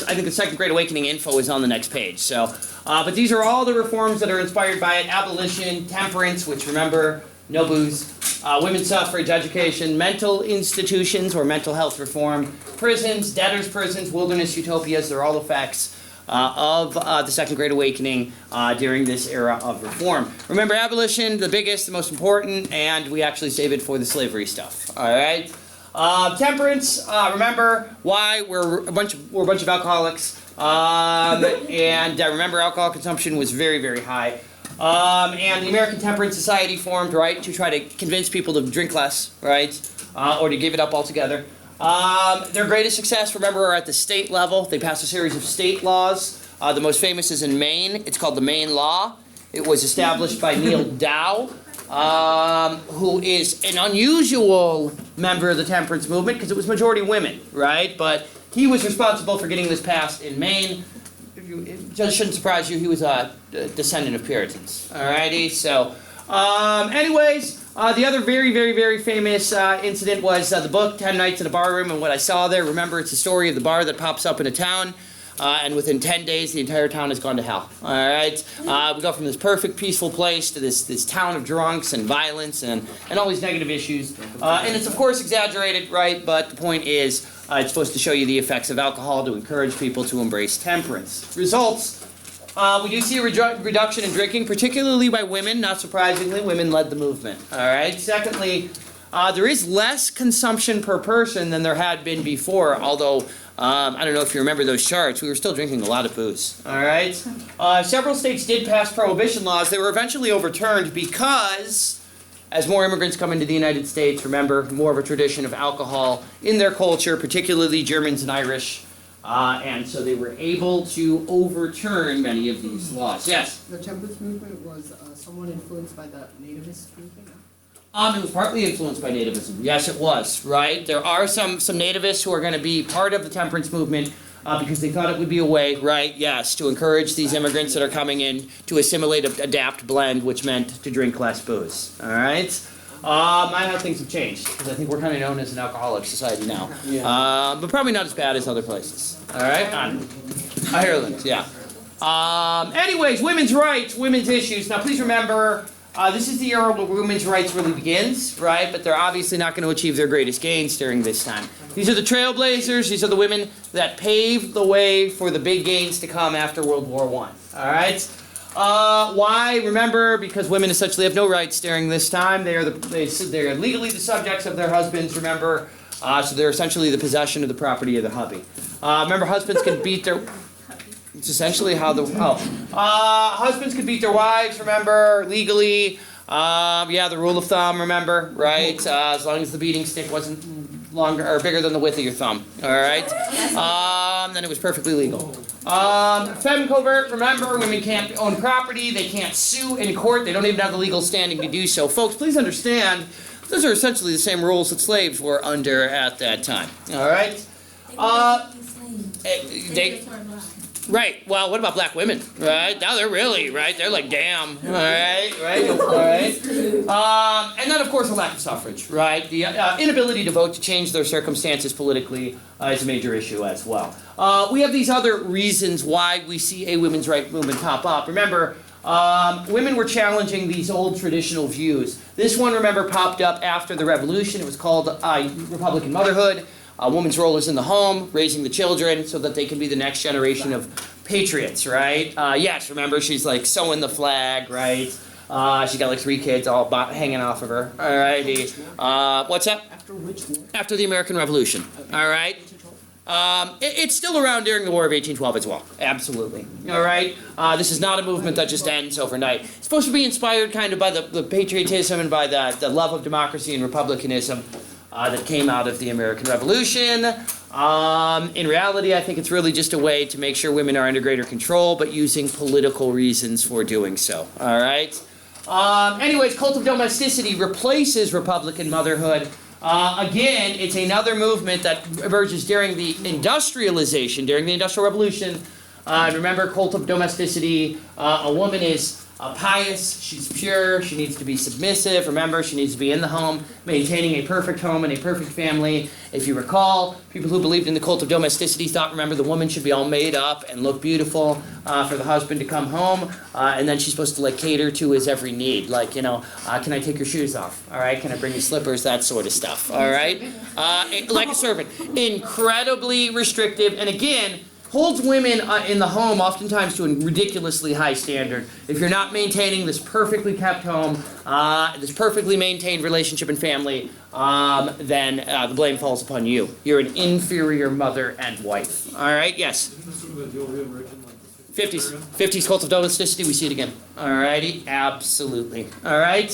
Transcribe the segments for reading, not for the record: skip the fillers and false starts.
I think the Second Great Awakening info is on the next page. So, but these are all the reforms that are inspired by it. Abolition, temperance, which remember, no booze, women's suffrage, education, mental institutions or mental health reform, prisons, debtors' prisons, wilderness utopias. They're all effects of the Second Great Awakening during this era of reform. Remember, abolition, the biggest, the most important, and we actually save it for the slavery stuff. All right. Temperance. Remember why we're a bunch of alcoholics, and remember alcohol consumption was very, very high. And the American Temperance Society formed, right, to try to convince people to drink less, right, or to give it up altogether. Their greatest success, remember, are at the state level. They passed a series of state laws. The most famous is in Maine. It's called the Maine Law. It was established by Neil Dow, who is an unusual member of the temperance movement because it was majority women, right? But he was responsible for getting this passed in Maine. It just shouldn't surprise you, he was a descendant of Puritans. Alrighty, so, anyways, the other very, very, very famous incident was the book, 10 Nights in a Barroom, and what I saw there. Remember, it's the story of the bar that pops up in a town, and within 10 days, the entire town has gone to hell. Alright? We go from this perfect, peaceful place to this town of drunks and violence and all these negative issues. And it's, of course, exaggerated, right? But the point is, it's supposed to show you the effects of alcohol to encourage people to embrace temperance. Results, we do see a reduction in drinking, particularly by women. Not surprisingly, women led the movement. All right. Secondly, there is less consumption per person than there had been before, although I don't know if you remember those charts. We were still drinking a lot of booze. All right. Several states did pass prohibition laws. They were eventually overturned because as more immigrants come into the United States, remember, more of a tradition of alcohol in their culture, particularly Germans and Irish, and so they were able to overturn many of these laws. Yes? The temperance movement was somewhat influenced by the nativist movement? It was partly influenced by nativism. Yes, it was, right? There are some nativists who are going to be part of the temperance movement because they thought it would be a way, right, yes, to encourage these immigrants that are coming in to assimilate, adapt, blend, which meant to drink less booze. All right? I know things have changed because I think we're kind of known as an alcoholic society now. Yeah. But probably not as bad as other places. All right? Ireland, yeah. Anyways, women's rights, women's issues. Now, please remember, this is the era where women's rights really begins, right? But they're obviously not going to achieve their greatest gains during this time. These are the trailblazers. These are the women that paved the way for the big gains to come after World War I. All right? Why? Remember, because women essentially have no rights during this time. They are legally the subjects of their husbands, remember? So they're essentially the possession of the property of the hubby. Remember, husbands can beat their... It's essentially how the... husbands could beat their wives, remember, legally. Yeah, the rule of thumb, remember, right? As long as the beating stick wasn't longer or bigger than the width of your thumb, all right? Then it was perfectly legal. Femme covert, remember, women can't own property, they can't sue in court, they don't even have the legal standing to do so. Folks, please understand, those are essentially the same rules that slaves were under at that time, all right? Right, well, what about black women, right? Now they're really, right, they're like, damn, all right, all right. And then, of course, the lack of suffrage, right? The inability to vote to change their circumstances politically is a major issue as well. We have these other reasons why we see a women's rights movement pop up. Remember, women were challenging these old traditional views. This one, remember, popped up after the Revolution. It was called Republican Motherhood. A woman's role is in the home, raising the children so that they can be the next generation of patriots, right? Yes, remember, she's like sewing the flag, right? She got like 3 kids all hanging off of her. All righty. What's that? After which war? After the American Revolution. All right. It's still around during the War of 1812 as well. Absolutely. All right. This is not a movement that just ends overnight. It's supposed to be inspired kind of by the patriotism and by the love of democracy and republicanism that came out of the American Revolution. In reality, I think it's really just a way to make sure women are under greater control, but using political reasons for doing so. All right. Anyways, cult of domesticity replaces Republican motherhood. Again, it's another movement that emerges during the industrialization, during the Industrial Revolution. Remember, cult of domesticity, a woman is pious, she's pure, she needs to be submissive. Remember, she needs to be in the home, maintaining a perfect home and a perfect family. If you recall, people who believed in the cult of domesticity thought, remember, the woman should be all made up and look beautiful for the husband to come home, and then she's supposed to like cater to his every need, like, you know, can I take your shoes off? All right, can I bring you slippers? That sort of stuff. All right, like a servant, incredibly restrictive, and again, holds women in the home oftentimes to a ridiculously high standard. If you're not maintaining this perfectly kept home, this perfectly maintained relationship and family, then the blame falls upon you. You're an inferior mother and wife. All right, yes? 50s cult of domesticity, we see it again. All righty, absolutely. All right?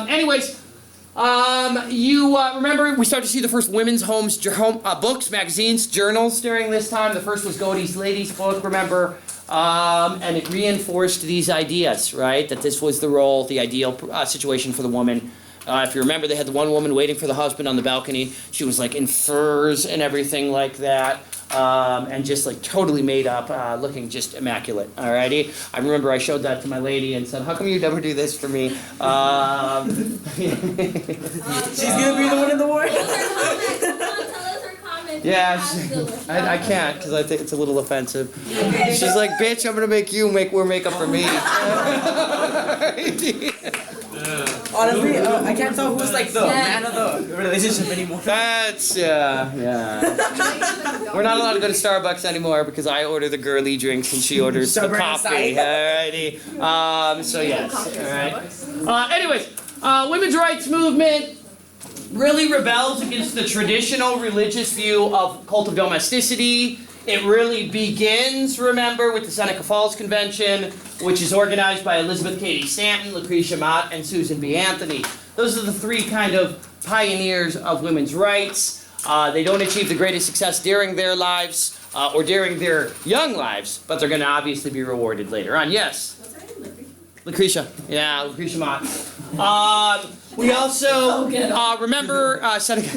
Anyways, you remember we started to see the first women's homes, books, magazines, journals during this time. The first was Godey's Ladies book, remember, and it reinforced these ideas, right? That this was the role, the ideal situation for the woman. If you remember, they had the one woman waiting for the husband on the balcony. She was like in furs and everything like that. And just like totally made up, looking just immaculate. Alrighty, I remember I showed that to my lady and said, "How come you never do this for me?" She's gonna be the one in the war. Yeah, I can't because I think it's a little offensive. She's like, "Bitch, I'm gonna make you wear makeup for me." Honestly, I can't tell who's like the man of the relationship anymore. That's, yeah. We're not allowed to go to Starbucks anymore because I order the girly drinks and she orders the coffee. Alrighty. So yes. Alright. Anyways, women's rights movement really rebels against the traditional religious view of cult of domesticity. It really begins, remember, with the Seneca Falls Convention, which is organized by Elizabeth Cady Stanton, Lucretia Mott, and Susan B. Anthony. Those are the three kind of pioneers of women's rights. They don't achieve the greatest success during their lives or during their young lives, but they're going to obviously be rewarded later on. Yes? What's her name? Lucretia. Yeah, Lucretia Mott. We also remember Seneca.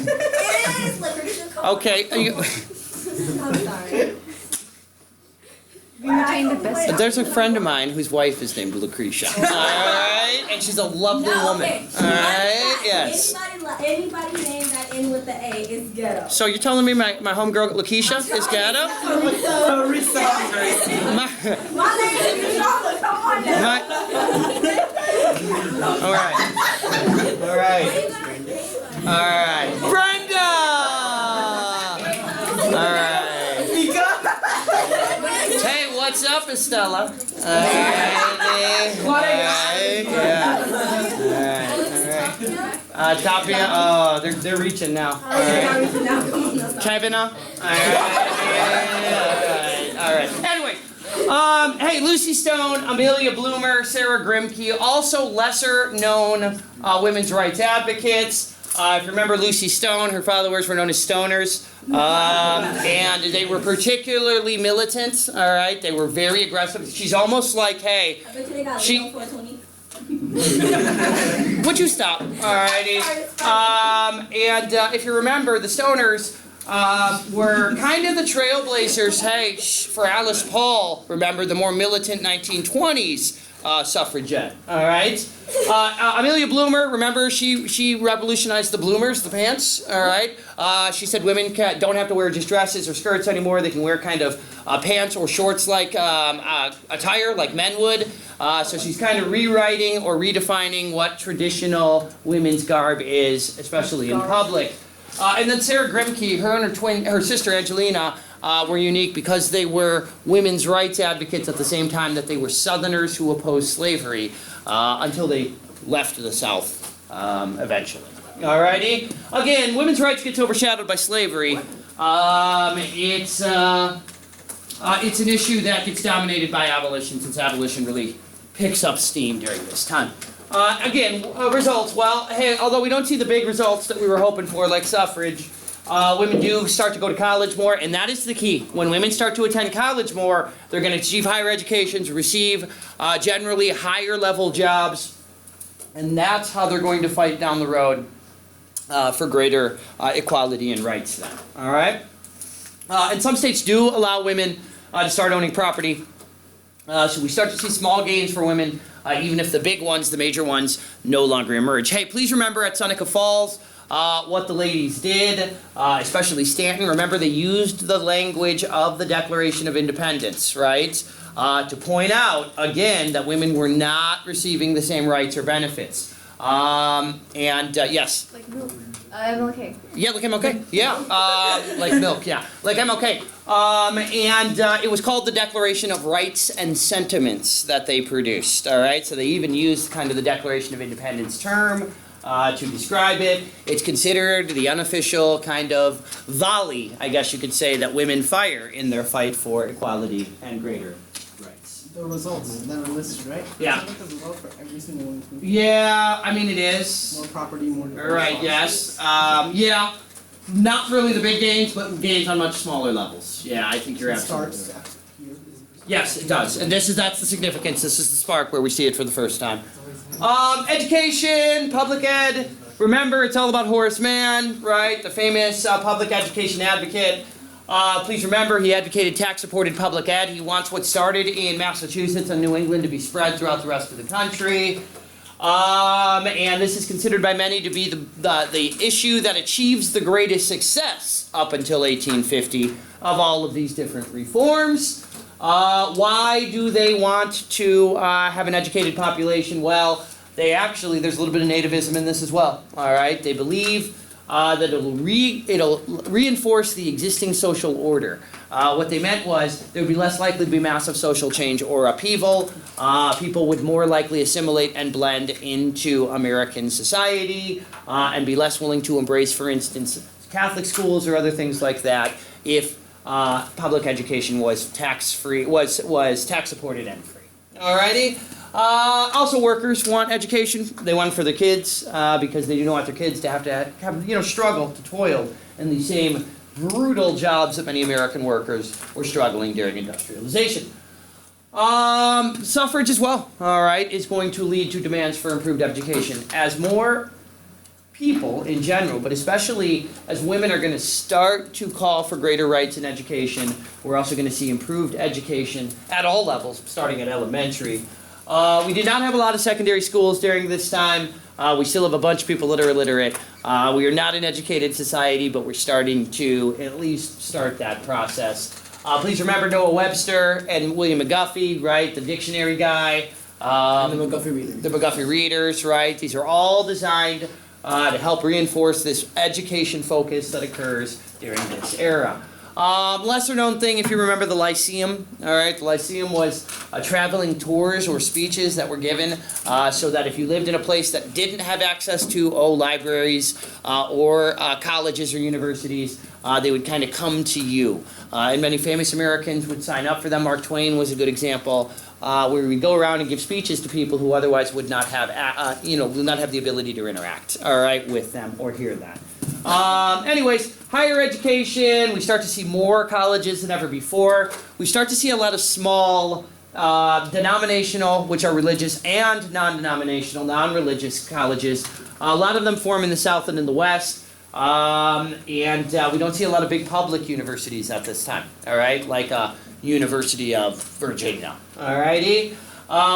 Okay. I'm sorry. There's a friend of mine whose wife is named Lucretia. Alright? And she's a lovely woman. Alright? Yes. Anybody named that end with the A is ghetto. So you're telling me my homegirl Lakeisha is ghetto? My name is Charlotte. Come on now. Alright. Brenda! Alright. Hey, what's up, Estella? Tapia, oh, they're reaching now. Alright. Chibina? Alright. Anyway, hey, Lucy Stone, Amelia Bloomer, Sarah Grimke, also lesser known women's rights advocates. If you remember Lucy Stone, her followers were known as Stoners, and they were particularly militant, all right? They were very aggressive. She's almost like, hey, I bet you they got she... 420. Would you stop? All righty. And if you remember, the Stoners were kind of the trailblazers, hey, for Alice Paul, remember, the more militant 1920s suffragette, all right? Amelia Bloomer, remember, she revolutionized the bloomers, the pants, all right? She said women don't have to wear just dresses or skirts anymore. They can wear kind of pants or shorts-like attire, like men would. So she's kind of rewriting or redefining what traditional women's garb is, especially in public. And then Sarah Grimke, her and her sister Angelina, were unique because they were women's rights advocates at the same time that they were Southerners who opposed slavery until they left the South eventually. Alrighty. Again, women's rights gets overshadowed by slavery. It's an issue that gets dominated by abolition, since abolition really picks up steam during this time. Again, results. Well, hey, although we don't see the big results that we were hoping for, like suffrage, women do start to go to college more, and that is the key. When women start to attend college more, they're going to achieve higher educations, receive generally higher level jobs, and that's how they're going to fight down the road for greater equality and rights then. All right? And some states do allow women to start owning property. So we start to see small gains for women, even if the big ones, the major ones, no longer emerge. Hey, please remember at Seneca Falls what the ladies did, especially Stanton. Remember, they used the language of the Declaration of Independence, right? To point out, again, that women were not receiving the same rights or benefits. Yes. Like milk. MLK. Yeah, like MLK. Yeah, like milk. Yeah, like MLK. It was called the Declaration of Rights and Sentiments that they produced. All right, so they even used kind of the Declaration of Independence term to describe it. It's considered the unofficial kind of volley, I guess you could say, that women fire in their fight for equality and greater rights. The results that are listed, right? Yeah. Is that the result for every single one? Yeah, I mean it is. More property, more. Right, yes. Yeah, not really the big gains, but gains on much smaller levels. Yeah, I think you're It absolutely starts right. here. Yes, it does. And that's the significance. This is the spark where we see it for the first time. Education, public ed. Remember, it's all about Horace Mann, right? The famous public education advocate. Please remember, he advocated tax-supported public ed. He wants what started in Massachusetts and New England to be spread throughout the rest of the country. And this is considered by many to be the issue that achieves the greatest success up until 1850 of all of these different reforms. Why do they want to have an educated population? Well, there's a little bit of nativism in this as well. All right, they believe that it'll reinforce the existing social order. What they meant was there would be less likely to be massive social change or upheaval. People would more likely assimilate and blend into American society and be less willing to embrace, for instance, Catholic schools or other things like that if public education was tax-free, was tax-supported and free. Alrighty. Also, workers want education. They want it for their kids because they do not want their kids to have struggle to toil in the same brutal jobs that many American workers were struggling during industrialization. Suffrage as well, all right, is going to lead to demands for improved education. As more people in general, but especially as women are going to start to call for greater rights in education, we're also going to see improved education at all levels, starting at elementary. We did not have a lot of secondary schools during this time. We still have a bunch of people that are illiterate. We are not an educated society, but we're starting to at least start that process. Please remember Noah Webster and William McGuffey, right? The dictionary guy. And the McGuffey readers. The McGuffey readers, right? These are all designed to help reinforce this education focus that occurs during this era. Lesser known thing, if you remember the Lyceum, all right, the Lyceum was traveling tours or speeches that were given so that if you lived in a place that didn't have access to, libraries or colleges or universities, they would kind of come to you. And many famous Americans would sign up for them. Mark Twain was a good example, where we'd go around and give speeches to people who otherwise would not have, would not have the ability to interact, all right, with them or hear that. Anyways, higher education, we start to see more colleges than ever before. We start to see a lot of small denominational, which are religious, and non-denominational, non-religious colleges. A lot of them form in the South and in the West. We don't see a lot of big public universities at this time, all right, like University of Virginia. Alrighty.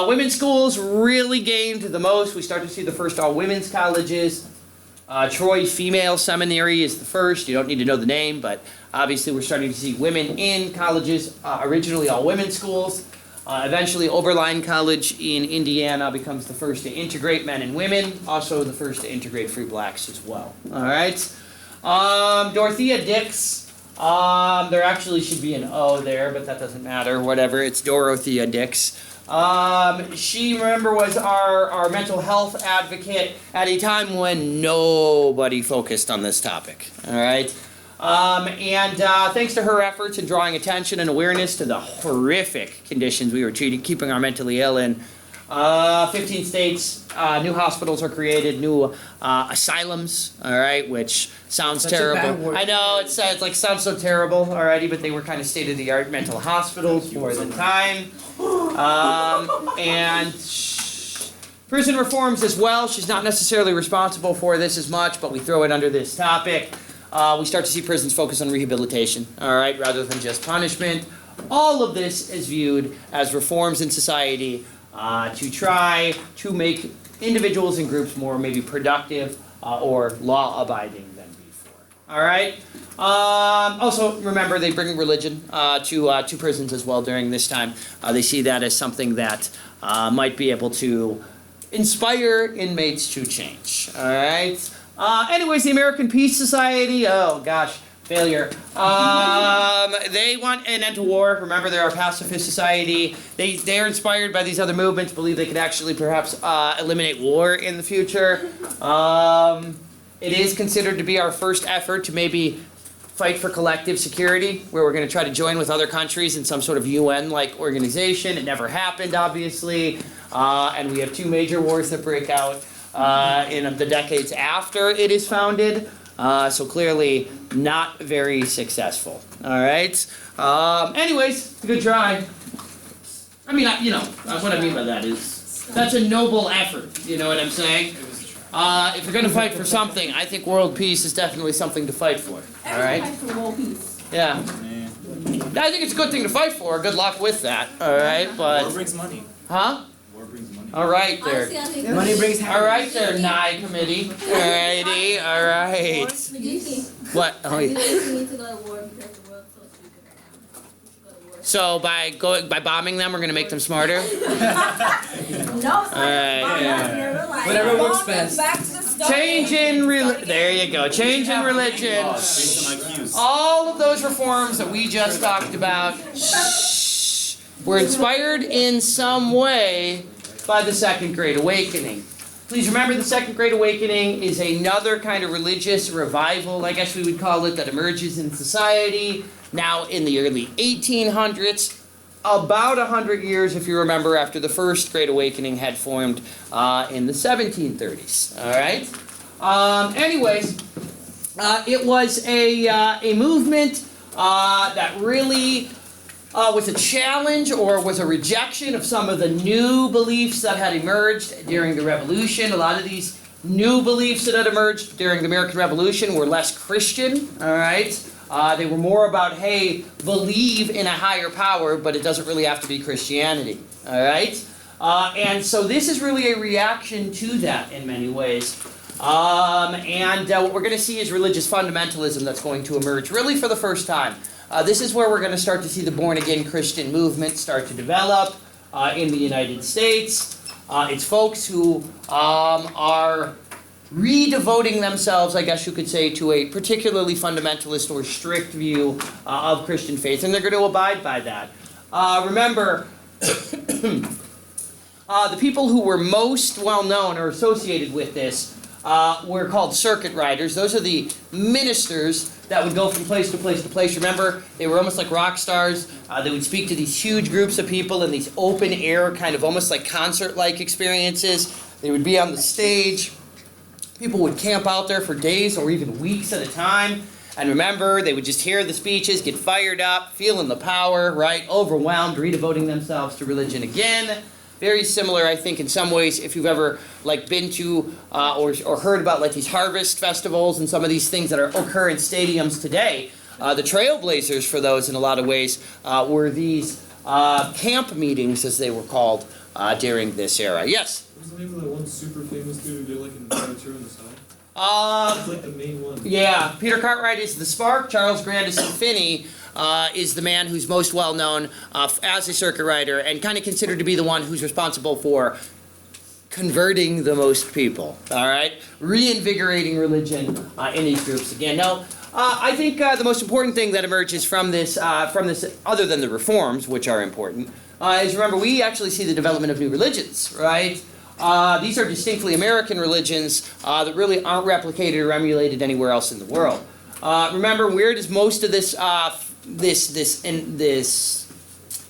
Women's schools really gained the most. We start to see the first all-women's colleges. Troy Female Seminary is the first. You don't need to know the name, but obviously we're starting to see women in colleges, originally all women's schools. Eventually Oberlin College in Indiana becomes the first to integrate men and women, also the first to integrate free blacks as well. All right. Dorothea Dix. There actually should be an O there, but that doesn't matter. Whatever. It's Dorothea Dix. She, remember, was our mental health advocate at a time when nobody focused on this topic. All right. Thanks to her efforts in drawing attention and awareness to the horrific conditions we were keeping our mentally ill in, 15 states, new hospitals are created, new asylums, all right, which sounds Such a terrible. bad word. I know, it sounds so terrible, alrighty, but they were kind of state-of-the-art mental hospitals for the time. Prison reforms as well. She's not necessarily responsible for this as much, but we throw it under this topic. We start to see prisons focus on rehabilitation, all right, rather than just punishment. all of this is viewed as reforms in society to try to make individuals and groups more maybe productive or law-abiding than before. All right? Also, remember, they bring religion to prisons as well during this time. They see that as something that might be able to inspire inmates to change. All right? Anyways, the American Peace Society, oh gosh, failure. They want an end to war. Remember, they're a pacifist society. They are inspired by these other movements, believe they could actually perhaps eliminate war in the future. It is considered to be our first effort to maybe fight for collective security, where we're going to try to join with other countries in some sort of UN-like organization. It never happened, obviously. And we have 2 major wars that break out in the decades after it is founded. So clearly not very successful. All right. Anyways, good try. I mean, what I mean by that is that's a noble effort. You know what I'm saying? If you're going to fight for something, I think world peace is definitely something to fight for. All right. Fight for world peace. Yeah. I think it's a good thing to fight for. Good luck with that. All right, but War brings money. huh? War brings money. All right there. Honestly, I think Money brings All happiness. right there, NIE committee. Alrighty, all right. What? Oh, we yeah. need to go to war because the world's so stupid right now. We should go to war. So by bombing them, we're gonna make them smarter. No, Alright, Whatever works best. Back to the start. Change in there you go. Change in religion. Based on IQs. All of those reforms that we just talked about were inspired in some way by the Second Great Awakening. Please remember, the Second Great Awakening is another kind of religious revival, I guess we would call it, that emerges in society now in the early 1800s, about 100 years, if you remember, after the First Great Awakening had formed in the 1730s. All right? Anyways, it was a movement that really was a challenge or was a rejection of some of the new beliefs that had emerged during the Revolution. A lot of these new beliefs that had emerged during the American Revolution were less Christian, all right? They were more about, hey, believe in a higher power, but it doesn't really have to be Christianity, all right? And so this is really a reaction to that in many ways. And what we're going to see is religious fundamentalism that's going to emerge really for the first time. This is where we're going to start to see the born-again Christian movement start to develop in the United States. It's folks who are redevoting themselves, I guess you could say, to a particularly fundamentalist or strict view of Christian faith, and they're going to abide by that. Remember, the people who were most well-known or associated with this were called circuit riders. Those are the ministers that would go from place to place to place. Remember, they were almost like rock stars. They would speak to these huge groups of people in these open-air, kind of almost like concert-like experiences. They would be on the stage. People would camp out there for days or even weeks at a time. And remember, they would just hear the speeches, get fired up, feeling the power, right? Overwhelmed, redevoting themselves to religion again. Very similar, I think, in some ways, if you've ever been to or heard about these harvest festivals and some of these things that occur in stadiums today. The trailblazers for those, in a lot of ways, were these camp meetings, as they were called, during this era. Yes. What's the name of that one super famous dude who did in Furniture in the South? It's the main one. Yeah, Peter Cartwright is the spark. Charles Grandison Finney is the man who's most well known as a circuit rider and kind of considered to be the one who's responsible for converting the most people. All right, reinvigorating religion in these groups again. Now, I think the most important thing that emerges from this, other than the reforms, which are important, is remember we actually see the development of new religions, right? These are distinctly American religions that really aren't replicated or emulated anywhere else in the world. Remember, where does most of this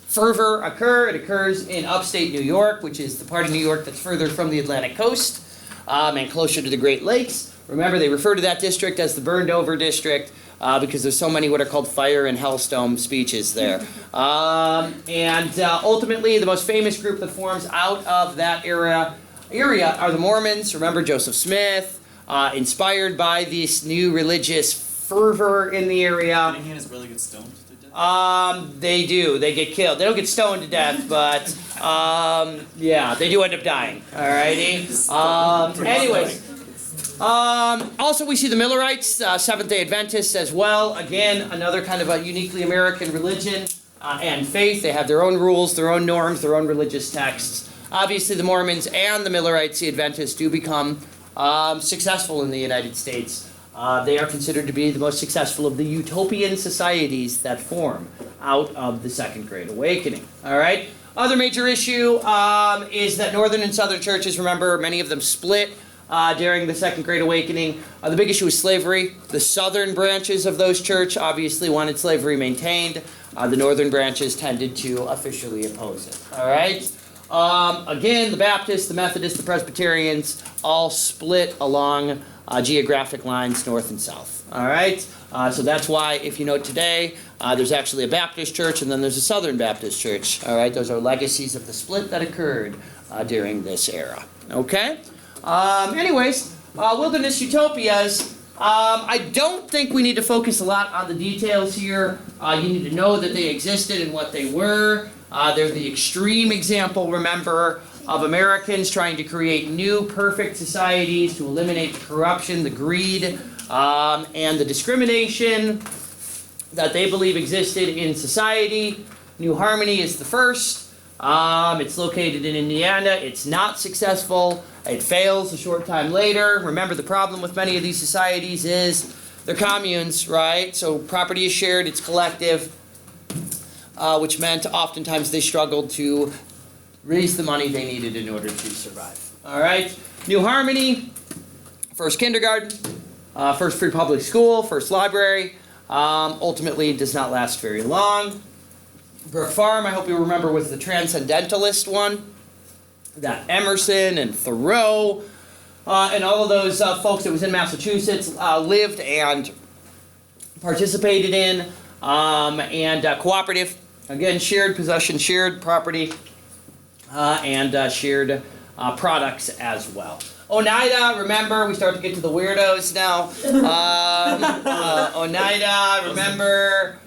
fervor occur? It occurs in upstate New York, which is the part of New York that's further from the Atlantic coast and closer to the Great Lakes. Remember, they refer to that district as the burned over district because there's so many what are called fire and hellstone speeches there. Ultimately, the most famous group that forms out of that area are the Mormons. Remember Joseph Smith, inspired by this new religious fervor in the area. Getting his really good stoned to death. They do. They get killed. They don't get stoned to death, but yeah, they do end up dying. Alrighty. Anyways. Also, we see the Millerites, Seventh-day Adventists as well. Again, another kind of a uniquely American religion and faith. They have their own rules, their own norms, their own religious texts. Obviously, the Mormons and the Millerites, the Adventists, do become successful in the United States. They are considered to be the most successful of the utopian societies that form out of the Second Great Awakening. All right? Other major issue is that Northern and Southern churches, remember, many of them split during the Second Great Awakening. The big issue is slavery. The southern branches of those churches obviously wanted slavery maintained. The northern branches tended to officially oppose it. All right? Again, the Baptists, the Methodists, the Presbyterians all split along geographic lines north and south. All right? So that's why, if you note today, there's actually a Baptist church and then there's a Southern Baptist church. All right? Those are legacies of the split that occurred during this era. Okay? Anyways, wilderness utopias. I don't think we need to focus a lot on the details here. You need to know that they existed and what they were. They're the extreme example, remember, of Americans trying to create new perfect societies to eliminate the corruption, the greed, and the discrimination that they believe existed in society. New Harmony is the first. It's located in Indiana. It's not successful. It fails a short time later. Remember, the problem with many of these societies is they're communes, right? So property is shared, it's collective, which meant oftentimes they struggled to raise the money they needed in order to survive. All right? New Harmony, first kindergarten, first free public school, first library. Ultimately, does not last very long. Brook Farm, I hope you remember, was the transcendentalist one that Emerson and Thoreau and all of those folks that was in Massachusetts lived and participated in, and cooperative. Again, shared possession, shared property, and shared products as well. Oneida, remember, we start to get to the weirdos now. Oneida, remember,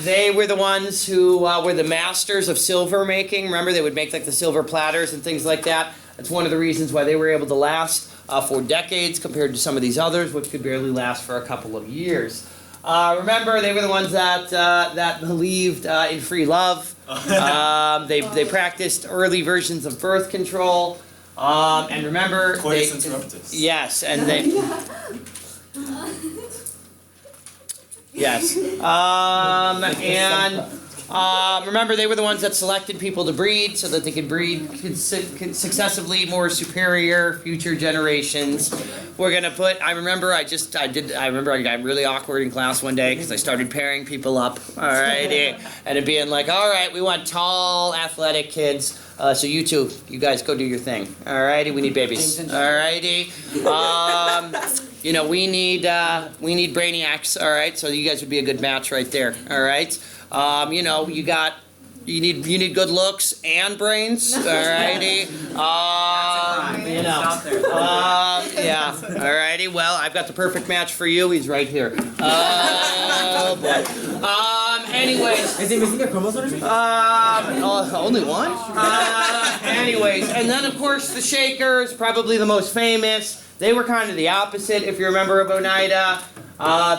they were the ones who were the masters of silver making. Remember, they would make like the silver platters and things like that. That's one of the reasons why they were able to last for decades compared to some of these others, which could barely last for a couple of years. Remember, they were the ones that believed in free love. They practiced early versions of birth control. And remember, Coitus interruptus. Yes, and they. Yes. Remember, they were the ones that selected people to breed so that they could breed successively more superior future generations. We're gonna put. I remember I got really awkward in class one day because I started pairing people up. Alrighty, and it being like, all right, we want tall, athletic kids. So you two, you guys go do your thing. Alrighty, we need babies. Alrighty. You know, we need brainiacs. All right, so you guys would be a good match right there. All right. You know, you need good looks and brains. Alrighty. You know. Yeah. Alrighty. Well, I've got the perfect match for you. He's right here. Anyways. Is he missing a chromosome or something? Only one. Anyways, and then of course the Shakers, probably the most famous. They were kind of the opposite, if you remember, of Oneida.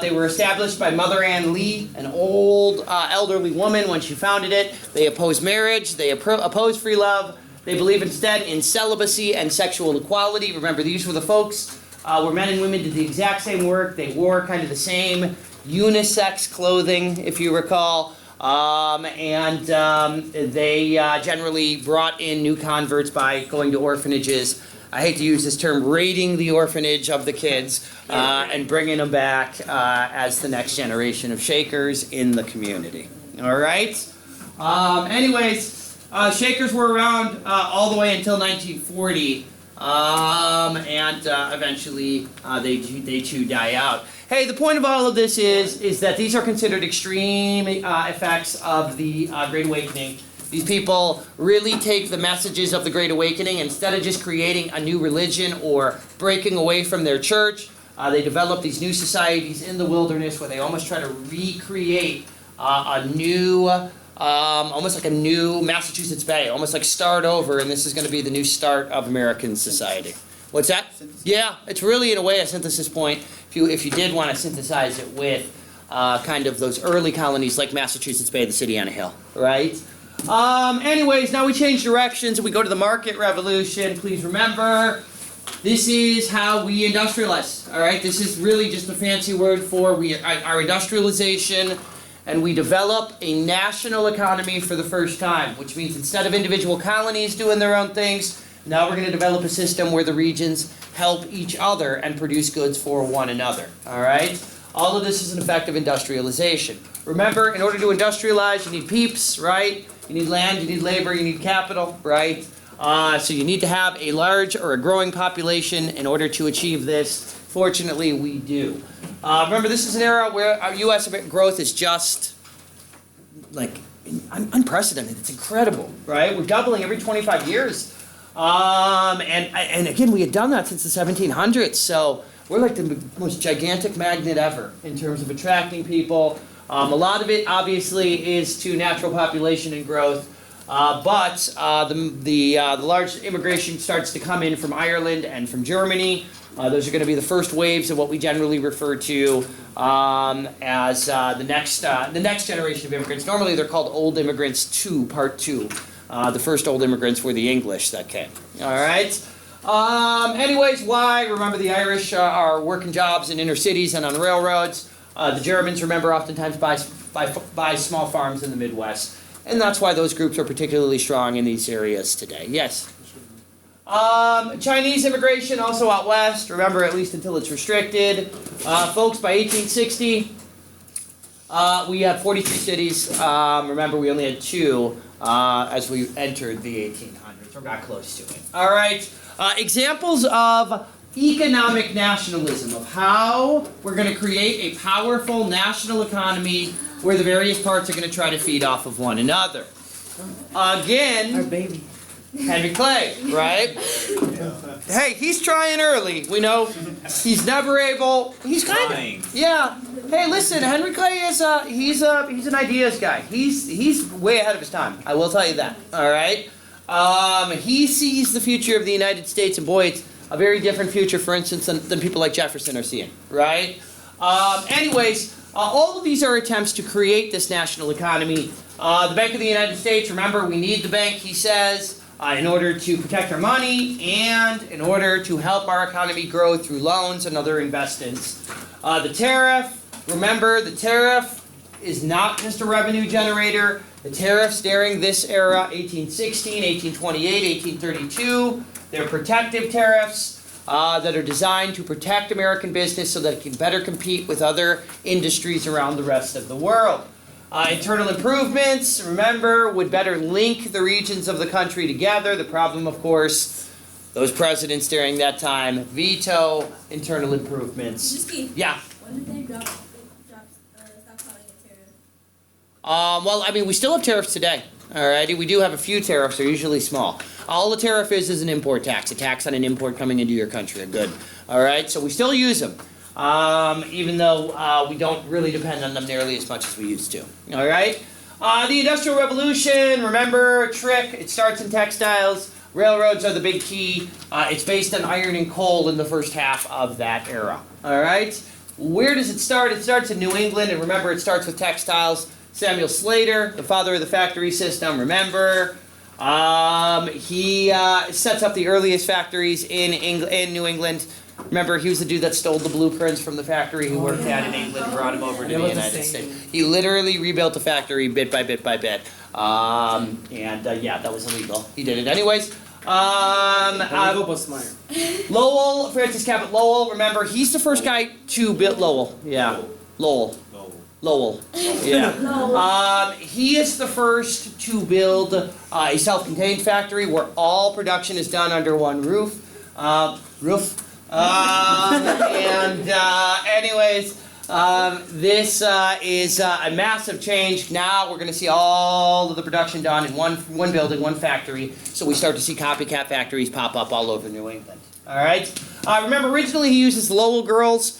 They were established by Mother Ann Lee, an old, elderly woman when she founded it. They opposed marriage. They opposed free love. They believe instead in celibacy and sexual equality. Remember, these were the folks where men and women did the exact same work. They wore kind of the same unisex clothing, if you recall. They generally brought in new converts by going to orphanages. I hate to use this term, raiding the orphanage of the kids and bringing them back as the next generation of Shakers in the community. All right? Anyways, Shakers were around all the way until 1940, eventually they too die out. Hey, the point of all of this is that these are considered extreme effects of the Great Awakening. These people really take the messages of the Great Awakening, instead of just creating a new religion or breaking away from their church, they develop these new societies in the wilderness where they almost try to recreate a new, almost like a new Massachusetts Bay, almost like start over, and this is going to be the new start of American society. What's that? Yeah, it's really in a way a synthesis point. If you did want to synthesize it with kind of those early colonies like Massachusetts Bay, the city on a hill, right? Anyways, now we change directions and we go to the market revolution. Please remember, this is how we industrialize, all right? This is really just a fancy word for our industrialization, and we develop a national economy for the first time, which means instead of individual colonies doing their own things, now we're going to develop a system where the regions help each other and produce goods for one another, all right? All of this is an effect of industrialization. Remember, in order to industrialize, you need peeps, right? You need land, you need labor, you need capital, right? So you need to have a large or a growing population in order to achieve this. Fortunately, we do. Remember, this is an era where our U.S. growth is just, like, unprecedented. It's incredible, right? We're doubling every 25 years. And again, we had done that since the 1700s, so we're like the most gigantic magnet ever in terms of attracting people. A lot of it, obviously, is to natural population and growth, but the large immigration starts to come in from Ireland and from Germany. Those are going to be the first waves of what we generally refer to as the next generation of immigrants. Normally, they're called Old Immigrants 2, Part 2. The first old immigrants were the English that came. All right. Anyways, why? Remember, the Irish are working jobs in inner cities and on railroads. The Germans, remember, oftentimes buy small farms in the Midwest. And that's why those groups are particularly strong in these areas today. Yes? Chinese immigration also out west. Remember, at least until it's restricted. Folks, by 1860, we had 43 cities. Remember, we only had 2 as we entered the 1800s. Or got close to it. All right. Examples of economic nationalism, of how we're going to create a powerful national economy where the various parts are going to try to feed off of one another. Again, Our baby. Henry Clay, right? Hey, he's trying early. We know he's never able. He's kind of, yeah. Hey, listen, Henry Clay is he's an ideas guy. He's way ahead of his time. I will tell you that. All right. He sees the future of the United States, and boy, it's a very different future, for instance, than people like Jefferson are seeing, right? Anyways, all of these are attempts to create this national economy. The Bank of the United States, remember, we need the bank, he says, in order to protect our money and in order to help our economy grow through loans and other investments. The tariff, remember, the tariff is not just a revenue generator. The tariffs during this era, 1816, 1828, 1832, they're protective tariffs that are designed to protect American business so that it can better compete with other industries around the rest of the world. Internal improvements, remember, would better link the regions of the country together. The problem, of course, those presidents during that time veto internal improvements. Yeah. When did they stop calling it tariff? Well, I mean, we still have tariffs today. Alrighty, we do have a few tariffs. They're usually small. All the tariff is an import tax, a tax on an import coming into your country, a good. All right, so we still use them, even though we don't really depend on them nearly as much as we used to. All right, the Industrial Revolution. Remember, trick. It starts in textiles. Railroads are the big key. It's based on iron and coal in the first half of that era. All right, where does it start? It starts in New England, and remember, it starts with textiles. Samuel Slater, the father of the factory system, remember, he sets up the earliest factories in New England. Remember, he was the dude that stole the blueprints from the factory he worked at in England and brought him over to the United States. He literally rebuilt the factory bit by bit by bit. Yeah, that was illegal. He did it anyways. was smart. Lowell, Francis Cabot Lowell, remember, he's the first guy to build Lowell. Yeah, Lowell. Yeah. He is the first to build a self-contained factory where all production is done under one roof. Anyways, this is a massive change. Now we're going to see all of the production done in one building, one factory. So we start to see copycat factories pop up all over New England. All right. Remember, originally he uses the Lowell girls.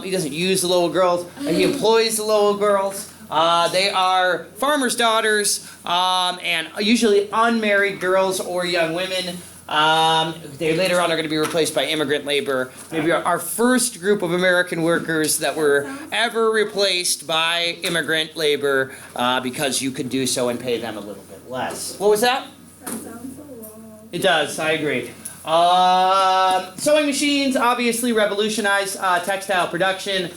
He doesn't use the Lowell girls. He employs the Lowell girls. They are farmers' daughters and usually unmarried girls or young women. They later on are going to be replaced by immigrant labor. Maybe our first group of American workers that were ever replaced by immigrant labor because you could do so and pay them a little bit less. What was that? That sounds so wrong. It does, I agree. Sewing machines obviously revolutionized textile production.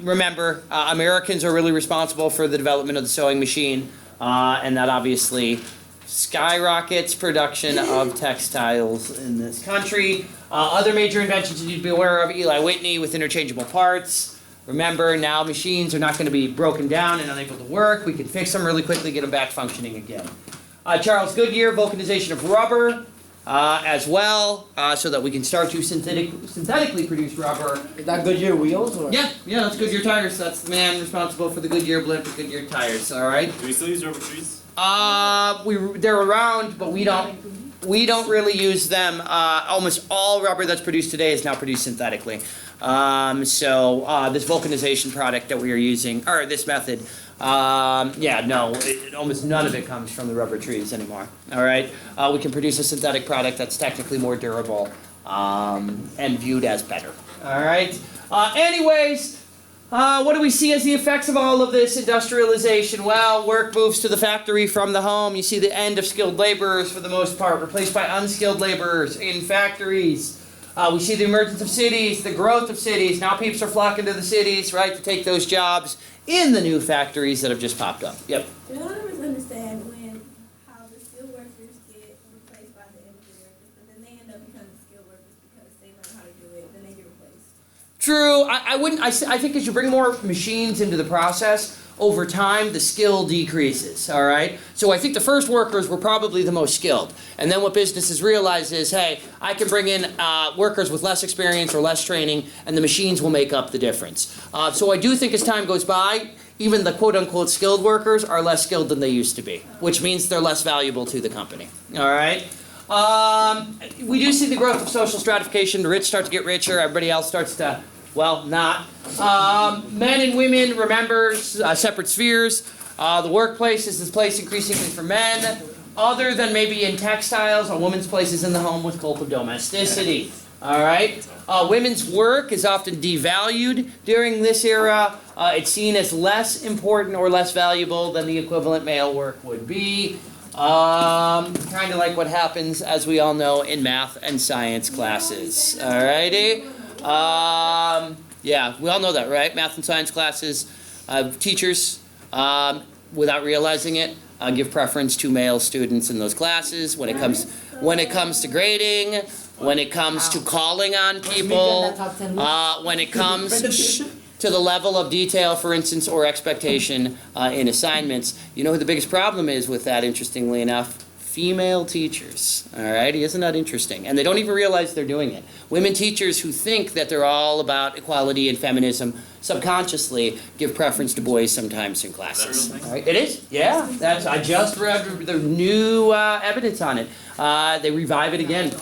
Remember, Americans are really responsible for the development of the sewing machine, and that obviously skyrockets production of textiles in this country. Other major inventions you need to be aware of: Eli Whitney with interchangeable parts. Remember, now machines are not going to be broken down and unable to work. We can fix them really quickly, get them back functioning again. Charles Goodyear, vulcanization of rubber as well, so that we can start to synthetically produce rubber. Is that Goodyear wheels or? Yeah, that's Goodyear tires. That's the man responsible for the Goodyear blimp and Goodyear tires. All right. Do we still use rubber trees? They're around, but we don't really use them. Almost all rubber that's produced today is now produced synthetically. This vulcanization product that we are using, or this method, almost none of it comes from the rubber trees anymore. All right, we can produce a synthetic product that's technically more durable and viewed as better. All right. What do we see as the effects of all of this industrialization? Well, work moves to the factory from the home. You see the end of skilled laborers for the most part, replaced by unskilled laborers in factories. We see the emergence of cities, the growth of cities. Now people are flocking to the cities, right, to take those jobs in the new factories that have just popped up. Yep. I don't always understand how the skilled workers get replaced by the immigrant workers, but then they end up becoming skilled workers because they learn how to do it, then they get replaced. True. I think as you bring more machines into the process, over time, the skill decreases, all right? So I think the first workers were probably the most skilled. And then what businesses realize is, hey, I can bring in workers with less experience or less training, and the machines will make up the difference. So I do think as time goes by, even the quote-unquote skilled workers are less skilled than they used to be, which means they're less valuable to the company, all right? We do see the growth of social stratification. The rich start to get richer. Everybody else starts to, well, not. Men and women, remember, separate spheres. The workplace is this place increasingly for men. Other than maybe in textiles, a woman's place is in the home with cult of domesticity. All right? Women's work is often devalued during this era. It's seen as less important or less valuable than the equivalent male work would be. Kind of like what happens, as we all know, in math and science classes. Alrighty? Yeah, we all know that, right? Math and science classes, teachers, without realizing it, give preference to male students in those classes when it comes to grading, when it comes to calling on people, when it comes to the level of detail, for instance, or expectation in assignments. You know who the biggest problem is with that, interestingly enough? Female teachers, all right? Isn't that interesting? And they don't even realize they're doing it. Women teachers who think that they're all about equality and feminism subconsciously give preference to boys sometimes in classes. All right? It is? Yeah. I just read the new evidence on it. They revive it again.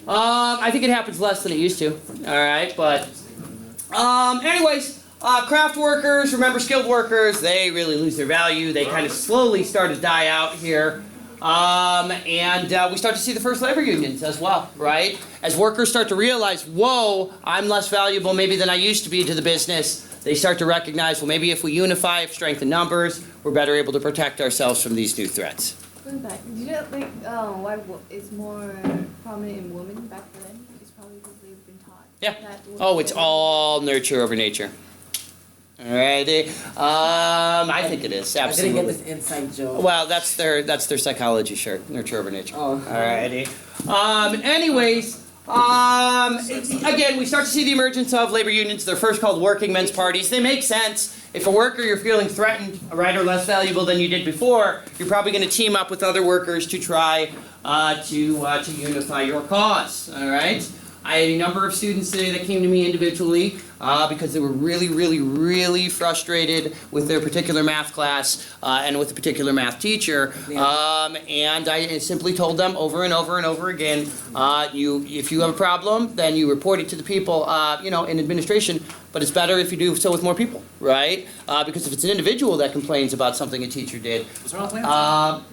I think it happens less than it used to, all right? But anyways, craft workers, remember skilled workers, they really lose their value. They kind of slowly start to die out here. We start to see the first labor unions as well, right? As workers start to realize, whoa, I'm less valuable maybe than I used to be to the business, they start to recognize, well, maybe if we unify, if strength in numbers, we're better able to protect ourselves from these new threats. Going back, do you think why it's more prominent in women back then? It's probably because they've been taught. Yeah. That Oh, it's all nurture over nature. Alrighty. I think it is, absolutely. I didn't get this inside joke. Well, that's their psychology shirt, nurture over nature. Oh. Alrighty. Again, we start to see the emergence of labor unions. They're first called working men's parties. They make sense. If a worker, you're feeling threatened, right, or less valuable than you did before, you're probably going to team up with other workers to try to unify your cause. All right. I had a number of students today that came to me individually because they were really frustrated with their particular math class and with a particular math teacher. And I simply told them over and over again, if you have a problem, then you report it to the people, in administration. But it's better if you do so with more people, right? Because if it's an individual that complains about something a teacher did, What's wrong with Lance?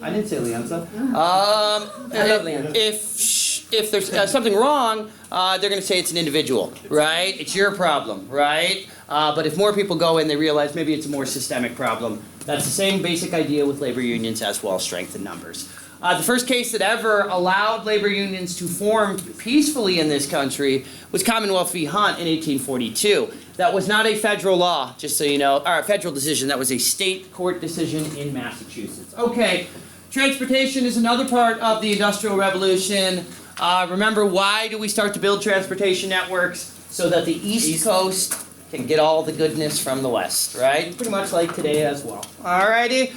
I didn't say Leonza. I love Lance. If there's something wrong, they're going to say it's an individual, right? It's your problem, right? But if more people go in, they realize maybe it's a more systemic problem. That's the same basic idea with labor unions as well, strength in numbers. The first case that ever allowed labor unions to form peacefully in this country was Commonwealth v. Hunt in 1842. That was not a federal law, just so you know, or a federal decision. That was a state court decision in Massachusetts. Okay, transportation is another part of the Industrial Revolution. Remember, why do we start to build transportation networks? So that the East Coast can get all the goodness from the West, right? Pretty much like today as well. Alrighty.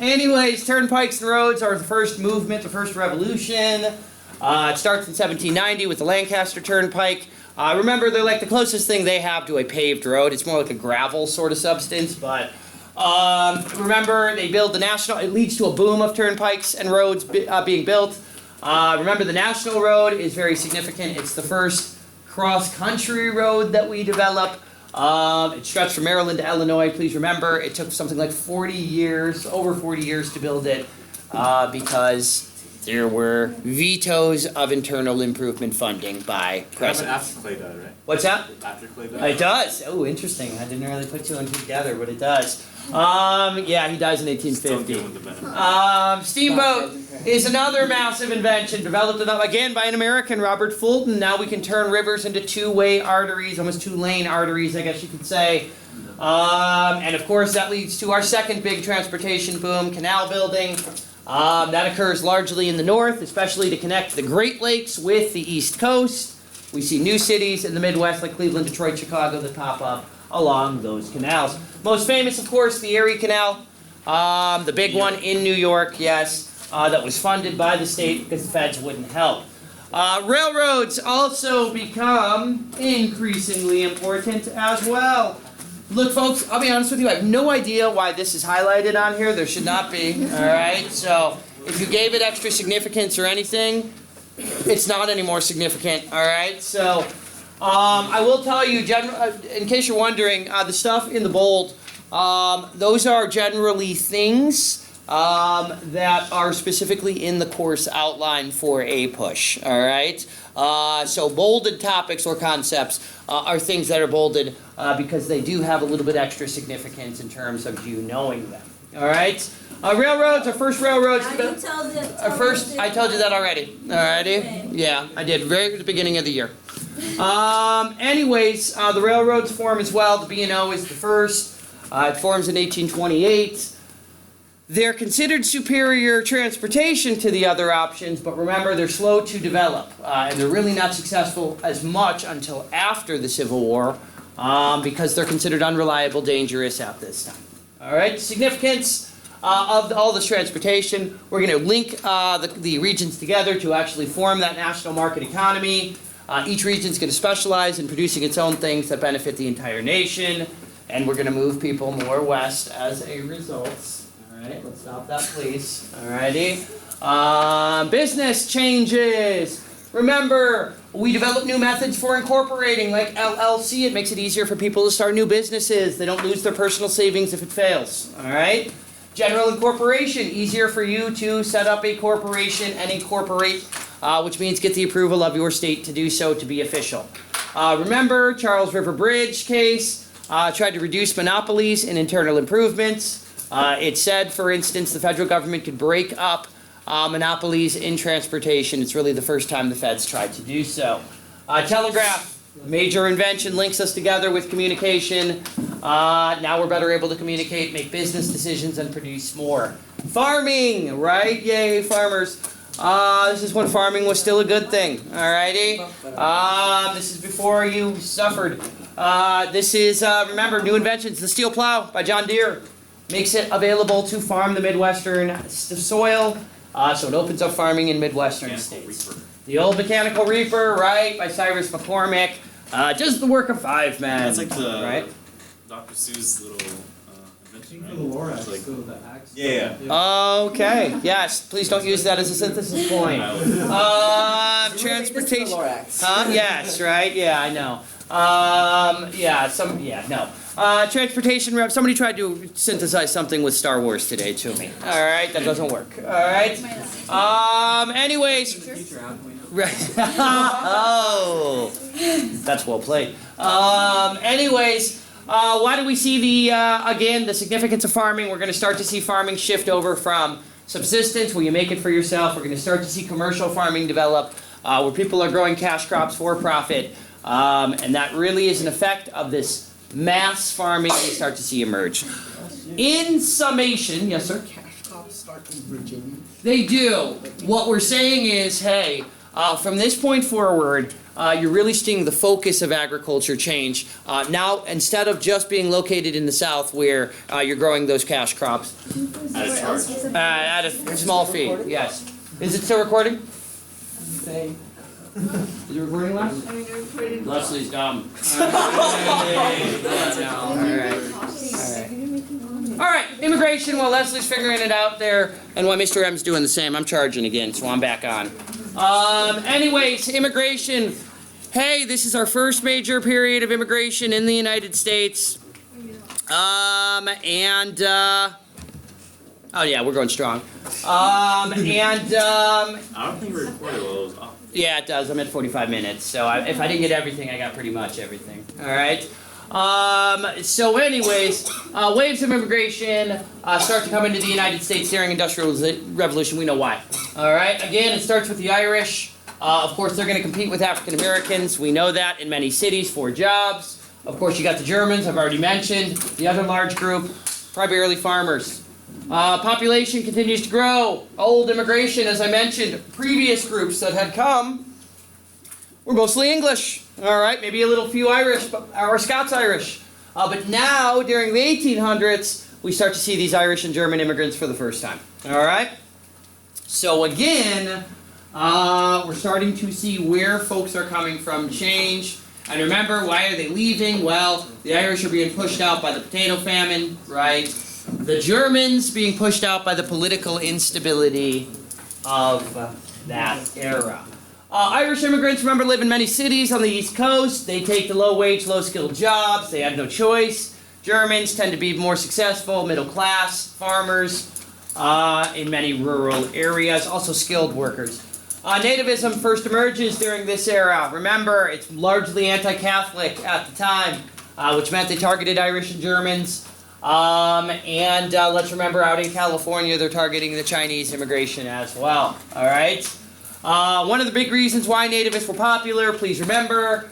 Anyways, turnpikes and roads are the first movement, the first revolution. It starts in 1790 with the Lancaster Turnpike. Remember, they're like the closest thing they have to a paved road. It's more like a gravel sort of substance, but remember, they build the national, it leads to a boom of turnpikes and roads being built. Remember, the national road is very significant. It's the first cross-country road that we develop. It stretched from Maryland to Illinois. Please remember, it took something like 40 years, over 40 years to build it because there were vetoes of internal improvement funding by presidents. After Clay died, right? What's that? After Clay died. It does. Oh, interesting. I didn't really put two and two together, but it does. Yeah, he dies in 1850. Steamboat is another massive invention developed again by an American, Robert Fulton. Now we can turn rivers into two-way arteries, almost two-lane arteries, I guess you could say. And of course, that leads to our second big transportation boom, canal building. That occurs largely in the north, especially to connect the Great Lakes with the East Coast. We see new cities in the Midwest like Cleveland, Detroit, Chicago that pop up along those canals. Most famous, of course, the Erie Canal, the big one in New York, yes, that was funded by the state because the feds wouldn't help. Railroads also become increasingly important as well. Look, folks, I'll be honest with you, I have no idea why this is highlighted on here. There should not be, all right? So if you gave it extra significance or anything, it's not any more significant, all right? So I will tell you, in case you're wondering, the stuff in the bold, those are generally things that are specifically in the course outline for APUSH, all right? So bolded topics or concepts are things that are bolded because they do have a little bit extra significance in terms of you knowing them, all right? Railroads, our first railroads. Now you tell them. I told you that already. Alrighty? Yeah, I did. Very at the beginning of the year. Anyways, the railroads form as well. The B&O is the first. It forms in 1828. They're considered superior transportation to the other options, but remember, they're slow to develop. And they're really not successful as much until after the Civil War because they're considered unreliable, dangerous at this time. All right, significance of all this transportation. We're going to link the regions together to actually form that national market economy. Each region's going to specialize in producing its own things that benefit the entire nation, and we're going to move people more west as a result. All right, let's stop that, please. All righty. Business changes. Remember, we develop new methods for incorporating, like LLC. It makes it easier for people to start new businesses. They don't lose their personal savings if it fails. All right? General incorporation, easier for you to set up a corporation and incorporate, which means get the approval of your state to do so to be official. Remember, Charles River Bridge case tried to reduce monopolies in internal improvements. It said, for instance, the federal government could break up monopolies in transportation. It's really the first time the feds tried to do so. Telegraph, major invention, links us together with communication. Now we're better able to communicate, make business decisions, and produce more. Farming, right? Yay, farmers. This is when farming was still a good thing, alrighty? This is before you suffered. This is, remember, new inventions. The steel plow by John Deere makes it available to farm the Midwestern soil, so it opens up farming in Midwestern states. The Old Mechanical Reaper, right, by Cyrus McCormick. Just the work of 5 men. That's like the right? Dr. Seuss little Think invention, for the lore axe, Like- so the axe. Yeah. Okay. Yes. Please don't use that as a synthesis point. Transportation. Lorax. Huh? Yes. Right. Yeah. I know. Yeah. No. Transportation rep. Somebody tried to synthesize something with Star Wars today to me. All right. That doesn't work. All right. Anyways. Right. Oh. That's well played. Anyways. Why do we see again, the significance of farming? We're going to start to see farming shift over from subsistence, where you make it for yourself. We're going to start to see commercial farming develop, where people are growing cash crops for profit. And that really is an effect of this mass farming we start to see emerge. In summation, yes, sir? Cash crops start in Virginia. They do. What we're saying is, hey, from this point forward, you're really seeing the focus of agriculture change. Now, instead of just being located in the South where you're growing those cash crops. At a charge. At a small fee, yes. Is it still recording? Is it recording, Les? I mean, they're pretty. Leslie's dumb. All right, immigration, while Leslie's figuring it out there, and while Mr. M's doing the same, I'm charging again, so I'm back on. Anyways, immigration. Hey, this is our first major period of immigration in the United States. Oh yeah, we're going strong. I don't think we recorded while it was off. Yeah, it does. I'm at 45 minutes, so if I didn't get everything, I got pretty much everything. All right. So anyways, waves of immigration start to come into the United States during Industrial Revolution. We know why. All right. Again, it starts with the Irish. Of course, they're going to compete with African Americans. We know that in many cities for jobs. Of course, you got the Germans. I've already mentioned the other large group, primarily farmers. Population continues to grow. Old immigration, as I mentioned, previous groups that had come were mostly English. All right, maybe a little few Irish, or Scots-Irish. But now, during the 1800s, we start to see these Irish and German immigrants for the first time. All right? So again, we're starting to see where folks are coming from change. And remember, why are they leaving? Well, the Irish are being pushed out by the potato famine, right? The Germans being pushed out by the political instability of that era. Irish immigrants, remember, live in many cities on the East Coast. They take the low-wage, low-skilled jobs. They have no choice. Germans tend to be more successful, middle-class, farmers in many rural areas, also skilled workers. Nativism first emerges during this era. Remember, it's largely anti-Catholic at the time, which meant they targeted Irish and Germans. Let's remember, out in California, they're targeting the Chinese immigration as well. All right? One of the big reasons why nativists were popular, please remember,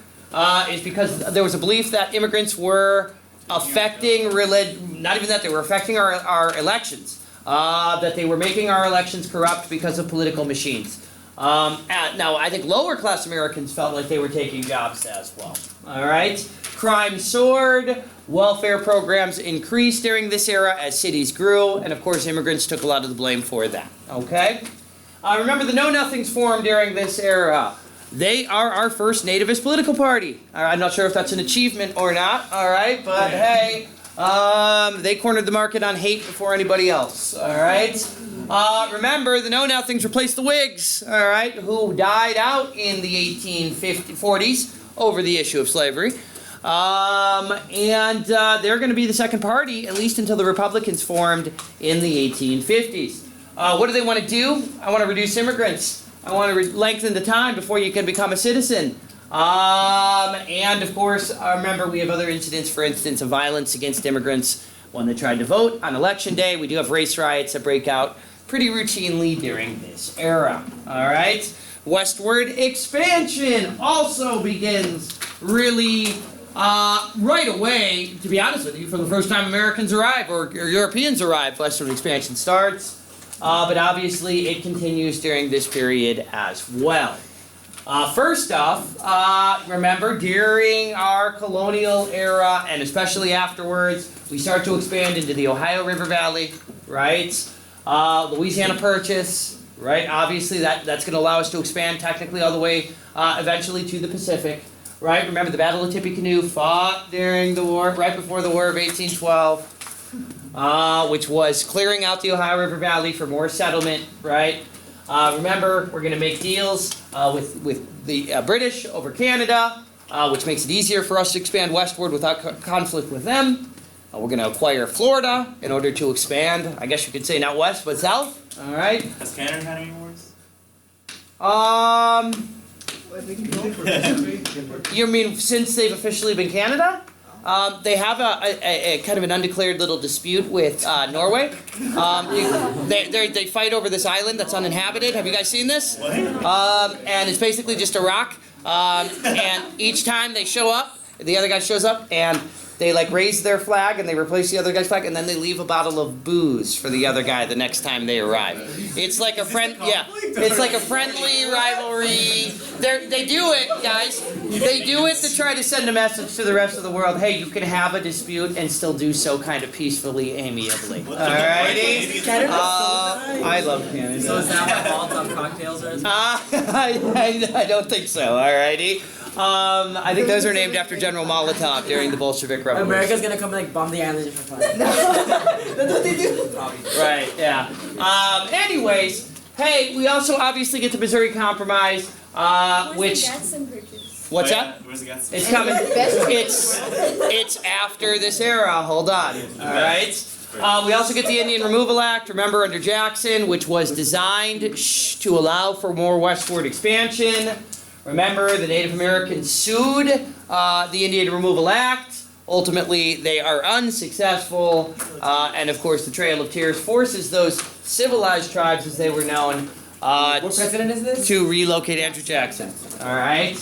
is because there was a belief that immigrants were affecting not even that, they were affecting our elections. That they were making our elections corrupt because of political machines. Now, I think lower class Americans felt like they were taking jobs as well. All right? Crime soared. Welfare programs increased during this era as cities grew. And, of course, immigrants took a lot of the blame for that. Okay? Remember the KnowNothings formed during this era. They are our first nativist political party. I'm not sure if that's an achievement or not. All right? But, hey, they cornered the market on hate before anybody else. All right? Remember, the KnowNothings replaced the Whigs, all right, who died out in the 1840s over the issue of slavery. They're going to be the second party, at least until the Republicans formed in the 1850s. What do they want to do? I want to reduce immigrants. I want to lengthen the time before you can become a citizen. And, of course, remember, we have other incidents, for instance, of violence against immigrants when they tried to vote on Election Day. We do have race riots that break out pretty routinely during this era. All right? Westward expansion also begins really right away, to be honest with you, for the first time Americans arrive or Europeans arrive, westward expansion starts. But obviously it continues during this period as well. First off, remember, during our colonial era, and especially afterwards, we start to expand into the Ohio River Valley, right? Louisiana Purchase, right? Obviously, that's going to allow us to expand technically all the way eventually to the Pacific, right? Remember the Battle of Tippecanoe fought during the war, right before the War of 1812, which was clearing out the Ohio River Valley for more settlement, right? Remember, we're going to make deals with the British over Canada, which makes it easier for us to expand westward without conflict with them. We're going to acquire Florida in order to expand, I guess you could say not west, but south. All right. Has Canada had any wars? You mean since they've officially been Canada? They have a kind of an undeclared little dispute with Norway. They fight over this island that's uninhabited. Have you guys seen this? And it's basically just a rock. And each time they show up, the other guy shows up, and they like raise their flag and they replace the other guy's flag, and then they leave a bottle of booze for the other guy the next time they arrive. It's like a it's like a friendly rivalry. They do it, guys. They do it to try to send a message to the rest of the world. Hey, you can have a dispute and still do so kind of peacefully, amiably. Alrighty. I love Canada. So is that what Molotov cocktails are? I don't think so. Alrighty. I think those are named after General Molotov during the Bolshevik Revolution. America's gonna come and like bomb the island for fun. That's what they do. Right, yeah. Anyways, hey, we also obviously get the Missouri Compromise, which... What's that? Where's the gas? It's coming. It's after this era. Hold on. All right. We also get the Indian Removal Act, remember, under Jackson, which was designed to allow for more westward expansion. Remember, the Native Americans sued the Indian Removal Act. Ultimately, they are unsuccessful. And of course, the Trail of Tears forces those civilized tribes, as they were known, What president is this? to relocate Andrew Jackson. All right.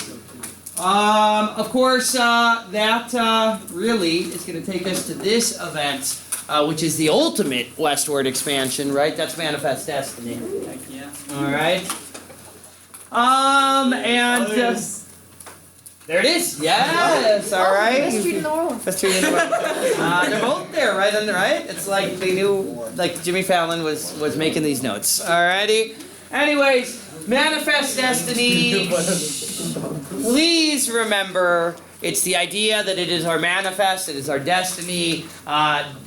Of course, that really is going to take us to this event, which is the ultimate westward expansion, right? That's Manifest Destiny. Heck yeah. All right. There it is. Yes. All right. Best street in the world. Best street in the world. They're both there, right? Right? It's like they knew, like Jimmy Fallon was making these notes. Alrighty. Anyways, Manifest Destiny. Please remember, it's the idea that it is our manifest, it is our destiny,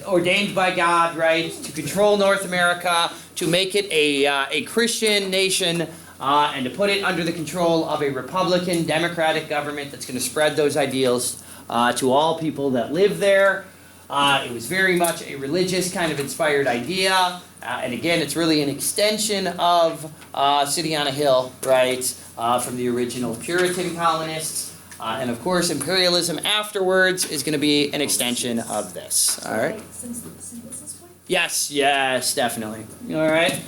ordained by God, right, to control North America, to make it a Christian nation, and to put it under the control of a Republican, democratic government that's going to spread those ideals to all people that live there. It was very much a religious kind of inspired idea. And again, it's really an extension of City on a Hill, right, from the original Puritan colonists. And of course, imperialism afterwards is going to be an extension of this. All right? Yes, definitely. All right.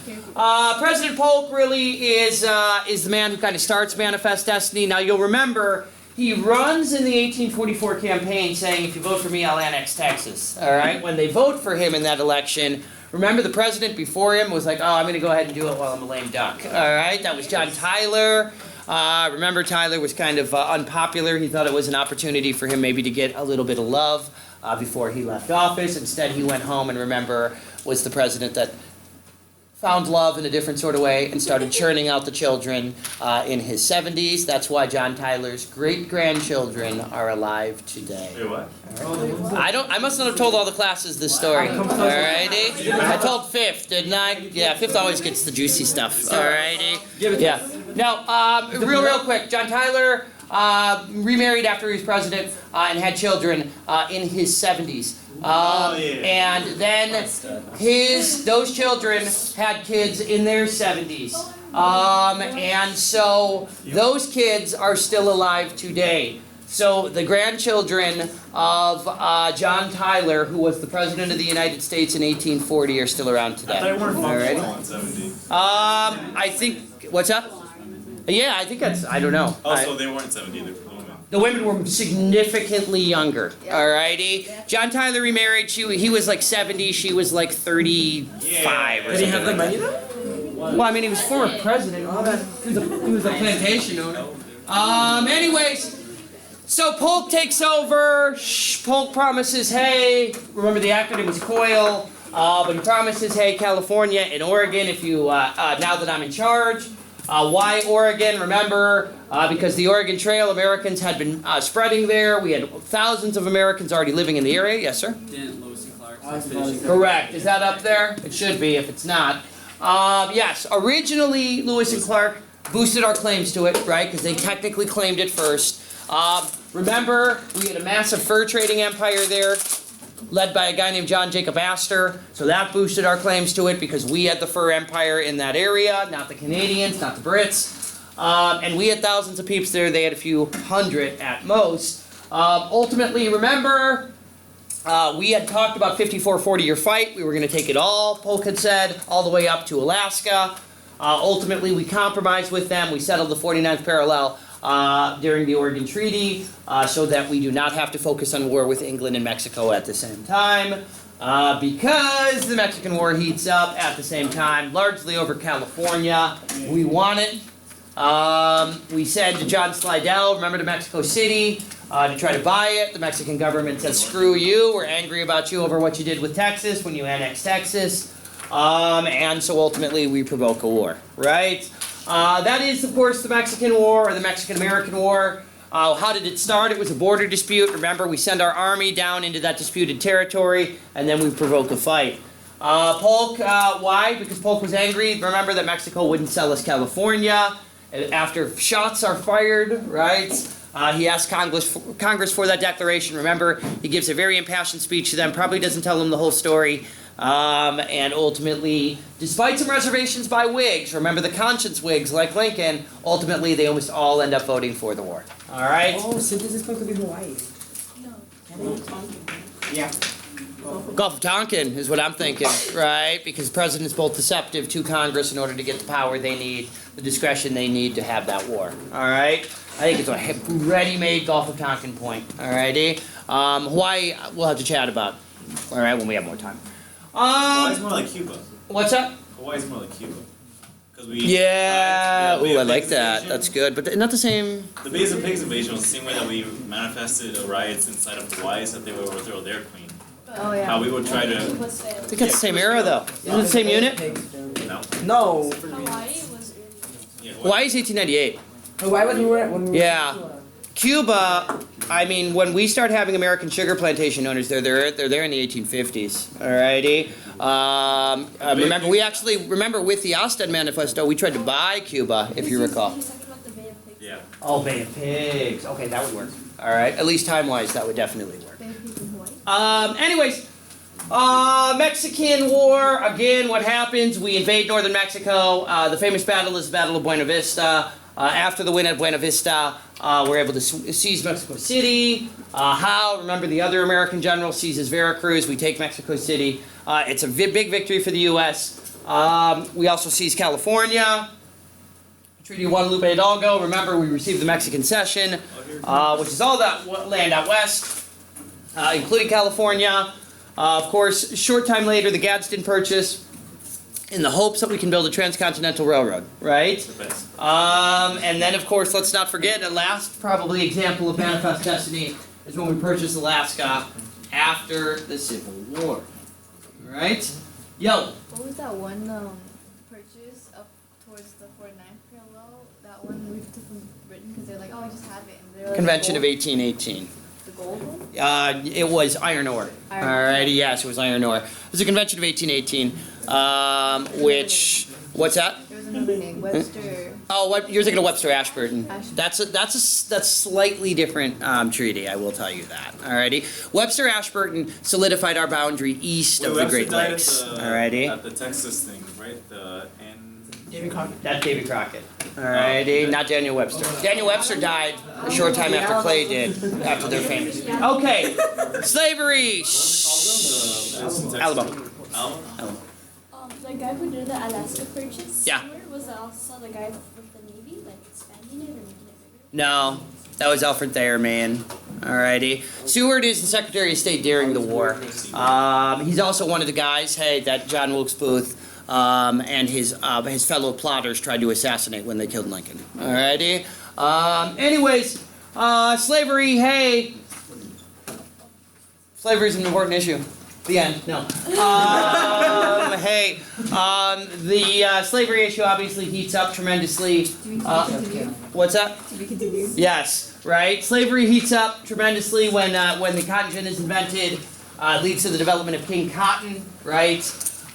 President Polk really is the man who kind of starts Manifest Destiny. Now, you'll remember, he runs in the 1844 campaign saying, if you vote for me, I'll annex Texas. All right? When they vote for him in that election, remember the president before him was like, oh, I'm going to go ahead and do it while I'm a lame duck. All right? That was John Tyler. Remember, Tyler was kind of unpopular. He thought it was an opportunity for him maybe to get a little bit of love before he left office. Instead, he went home and, remember, was the president that found love in a different sort of way and started churning out the children in his 70s. That's why John Tyler's great-grandchildren are alive today. Wait, what? I must not have told all the classes this story. Alrighty? I told fifth, didn't I? Yeah, fifth always gets the juicy stuff. Alrighty? Yeah. Now, real quick, John Tyler remarried after he was president and had children in his 70s. And then those children had kids in their 70s. And so those kids are still alive today. So the grandchildren of John Tyler, who was the president of the United States in 1840, are still around today. I thought they weren't functional in 70. I think, what's up? Yeah, I think that's, I don't know. So they weren't 70, they were women. The women were significantly younger, alrighty? John Tyler remarried, he was like 70, she was like 35 or Did he have the something. money though? Well, I mean, he was former president, all that, he was a plantation owner. Anyways, so Polk takes over, Polk promises, hey, remember the acronym was COIL, But he promises, hey, California and Oregon, if you, now that I'm in charge. Why Oregon? Remember, because the Oregon Trail, Americans had been spreading there. We had thousands of Americans already living in the area. Yes, sir? Didn't Lewis and Clark. Correct. Is that up there? It should be if it's not. Yes, originally Lewis and Clark boosted our claims to it, right? Because they technically claimed it first. Remember, we had a massive fur trading empire there, led by a guy named John Jacob Astor. So that boosted our claims to it because we had the fur empire in that area, not the Canadians, not the Brits. And we had thousands of peeps there. They had a few hundred at most. Ultimately, remember, we had talked about 54-40-year fight. We were going to take it all, Polk had said, all the way up to Alaska. Ultimately, we compromised with them. We settled the 49th parallel during the Oregon Treaty so that we do not have to focus on war with England and Mexico at the same time. Because the Mexican War heats up at the same time, largely over California. We want it. We said to John Slidell, remember to Mexico City, to try to buy it. The Mexican government said, screw you. We're angry about you over what you did with Texas when you annexed Texas. And so ultimately we provoke a war, right? That is, of course, the Mexican War or the Mexican-American War. How did it start? It was a border dispute. Remember, we send our army down into that disputed territory, and then we provoke a fight. Polk, why? Because Polk was angry. Remember that Mexico wouldn't sell us California. After shots are fired, right? He asked Congress for that declaration. Remember, he gives a very impassioned speech to them, probably doesn't tell them the whole story. And ultimately, despite some reservations by Whigs, remember the conscience Whigs like Lincoln, ultimately they almost all end up voting for the war. All right? Oh, so this is supposed to be Hawaii. No. Yeah. Gulf of Tonkin is what I'm thinking, right? Because president's both deceptive to Congress in order to get the power they need, the discretion they need to have that war. All right? I think it's a ready-made Gulf of Tonkin point. All righty? Hawaii, we'll have to chat about. All right, when we have more time. Hawaii's more like Cuba. What's that? Hawaii's more like Cuba. Because we. Yeah. Bay Ooh, I of like Pigs that. invasion. That's good, but not the same. The Bay of Pigs invasion was the same way that we manifested riots inside of Hawaii so that they would overthrow their queen. Oh yeah. How we would try to. I think it's the same era, though. Isn't it the same unit? No. No. Hawaii was Yeah, Hawaii's 1898. Why was we were when we were Yeah. Cuba, I mean, when we start having American sugar plantation owners, they're there in the 1850s. Alrighty. Remember with the Ostend Manifesto, we tried to buy Cuba, if you recall. He's talking about the Bay of Pigs. Yeah. Oh, Bay of Pigs. Okay, that would work. All right, at least time-wise, that would definitely work. Bay of Pigs in Hawaii. Anyways, Mexican War, again, what happens? We invade northern Mexico. The famous battle is the Battle of Buena Vista. After the win at Buena Vista, we're able to seize Mexico City. How? Remember, the other American general seizes Veracruz. We take Mexico City. It's a big victory for the U.S. We also seize California. Treaty of Guadalupe Hidalgo. Remember, we received the Mexican Cession, which is all that land out west, including California. Of course, short time later, the Gadsden Purchase, in the hopes that we can build a transcontinental railroad, right? The best. And then, of course, let's not forget, the last probably example of manifest destiny is when we purchased Alaska after the Civil War. Right? Yo. What was that one purchase up towards the 49th parallel? That one we took from Britain because they're like, oh, we just have it. And they're like, Convention of gold, 1818. the gold one. It was iron ore. Alrighty, yes, it was iron ore. It was a convention of 1818, which, what's that? There was another name, Webster. Oh, what you're thinking of Webster Ashburton? Ashburton. That's slightly different treaty. I will tell you that. Alrighty, Webster Ashburton solidified our boundary east of the Webster Great died Lakes. At Alrighty, the Texas thing, right? David Crockett. that's Davy Crockett. Alrighty, not Daniel Webster. Daniel Webster died a short time after Clay did, after their famous. Okay, slavery. Alabama. The guy who did the Alaska Purchase. Yeah. Seward, was also the guy with the Navy, like expanding it or making it bigger. No, that was Alfred Thayer, man. Alrighty. Seward is the Secretary of State during the war. He's also one of the guys, that John Wilkes Booth and his fellow plotters tried to assassinate when they killed Lincoln. Alrighty. Anyways, slavery, slavery is an important issue. The end. No. Hey, the slavery issue obviously heats up tremendously. What's that? Yes, right. Slavery heats up tremendously when the cotton gin is invented. Leads to the development of King Cotton, right?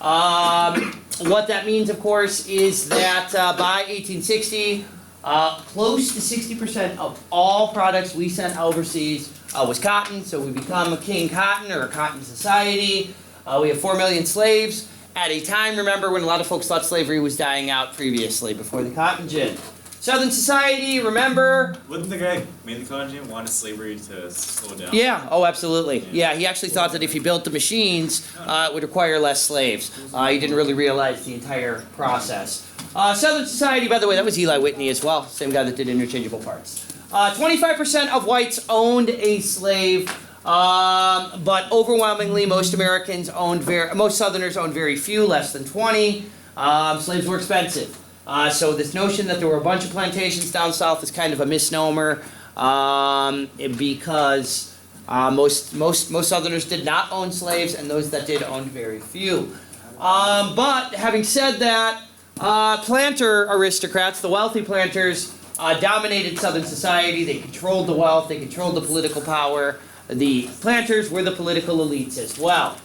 What that means, of course, is that by 1860, close to 60% of all products we sent overseas was cotton. So we become a King Cotton or a cotton society. We have 4 million slaves at a time, remember, when a lot of folks thought slavery was dying out previously, before the cotton gin. Southern society, remember? Wouldn't the guy who made the cotton gin wanted slavery to slow down? Yeah, oh, absolutely. Yeah, he actually thought that if he built the machines, it would require less slaves. He didn't really realize the entire process. Southern society, by the way, that was Eli Whitney as well, same guy that did interchangeable parts. 25% of whites owned a slave, but overwhelmingly most Southerners owned very few, less than 20. Slaves were expensive. So this notion that there were a bunch of plantations down south is kind of a misnomer, because most Southerners did not own slaves, and those that did owned very few. But having said that, planter aristocrats, the wealthy planters, dominated Southern society. They controlled the wealth, they controlled the political power. The planters were the political elites as well.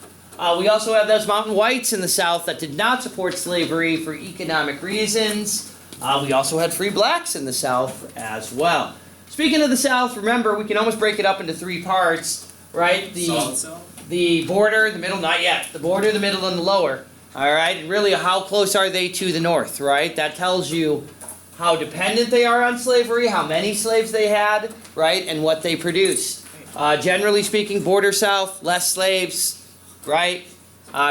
We also have those mountain whites in the South that did not support slavery for economic reasons. We also had free blacks in the South as well. Speaking of the South, remember, we can almost break it up into 3 parts, right? The border, the middle, not yet. The border, the middle, and the lower. All right? And really, how close are they to the North, right? That tells you how dependent they are on slavery, how many slaves they had, right? And what they produced. Generally speaking, border South, less slaves, right?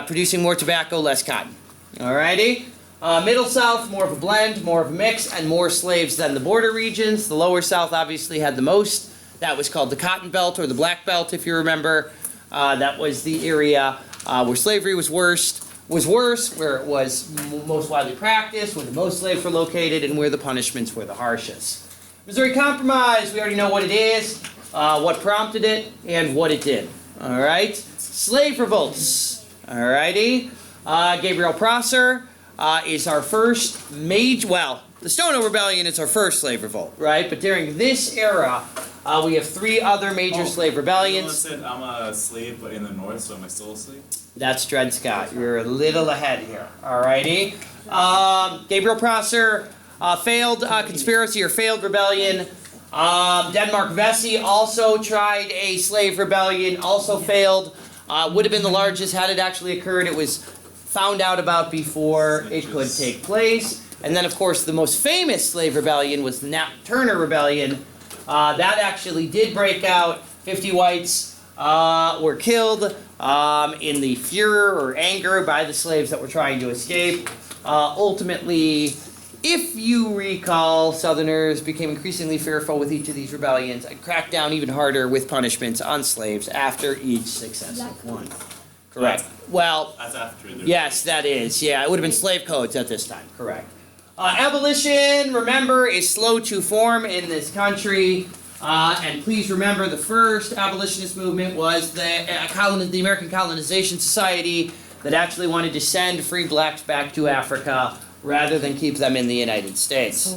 Producing more tobacco, less cotton. Alrighty? Middle South, more of a blend, more of a mix, and more slaves than the border regions. The lower South obviously had the most. That was called the Cotton Belt or the Black Belt, if you remember. That was the area where slavery was worse, where it was most widely practiced, where the most slaves were located, and where the punishments were the harshest. Missouri Compromise, we already know what it is, what prompted it, and what it did. Alright? Slave revolts. Alrighty? Gabriel Prosser is our first major, well, the Stono Rebellion is our first slave revolt, right? But during this era, we have 3 other major slave rebellions. Someone said I'm a slave, but in the north, so am I still a slave? That's Dred Scott. You're a little ahead here. Alrighty? Gabriel Prosser, failed conspiracy or failed rebellion. Denmark Vesey also tried a slave rebellion, also failed. Would have been the largest had it actually occurred. It was found out about before it could take place. And then, of course, the most famous slave rebellion was the Nat Turner Rebellion. That actually did break out. 50 whites were killed in the furor or anger by the slaves that were trying to escape. Ultimately, if you recall, Southerners became increasingly fearful with each of these rebellions and cracked down even harder with punishments on slaves after each successive one. Correct. Well, that's after. Yes, that is. Yeah, it would have been slave codes at this time. Correct. Abolition, remember, is slow to form in this country. And please remember, the first abolitionist movement was the American Colonization Society that actually wanted to send free blacks back to Africa rather than keep them in the United States.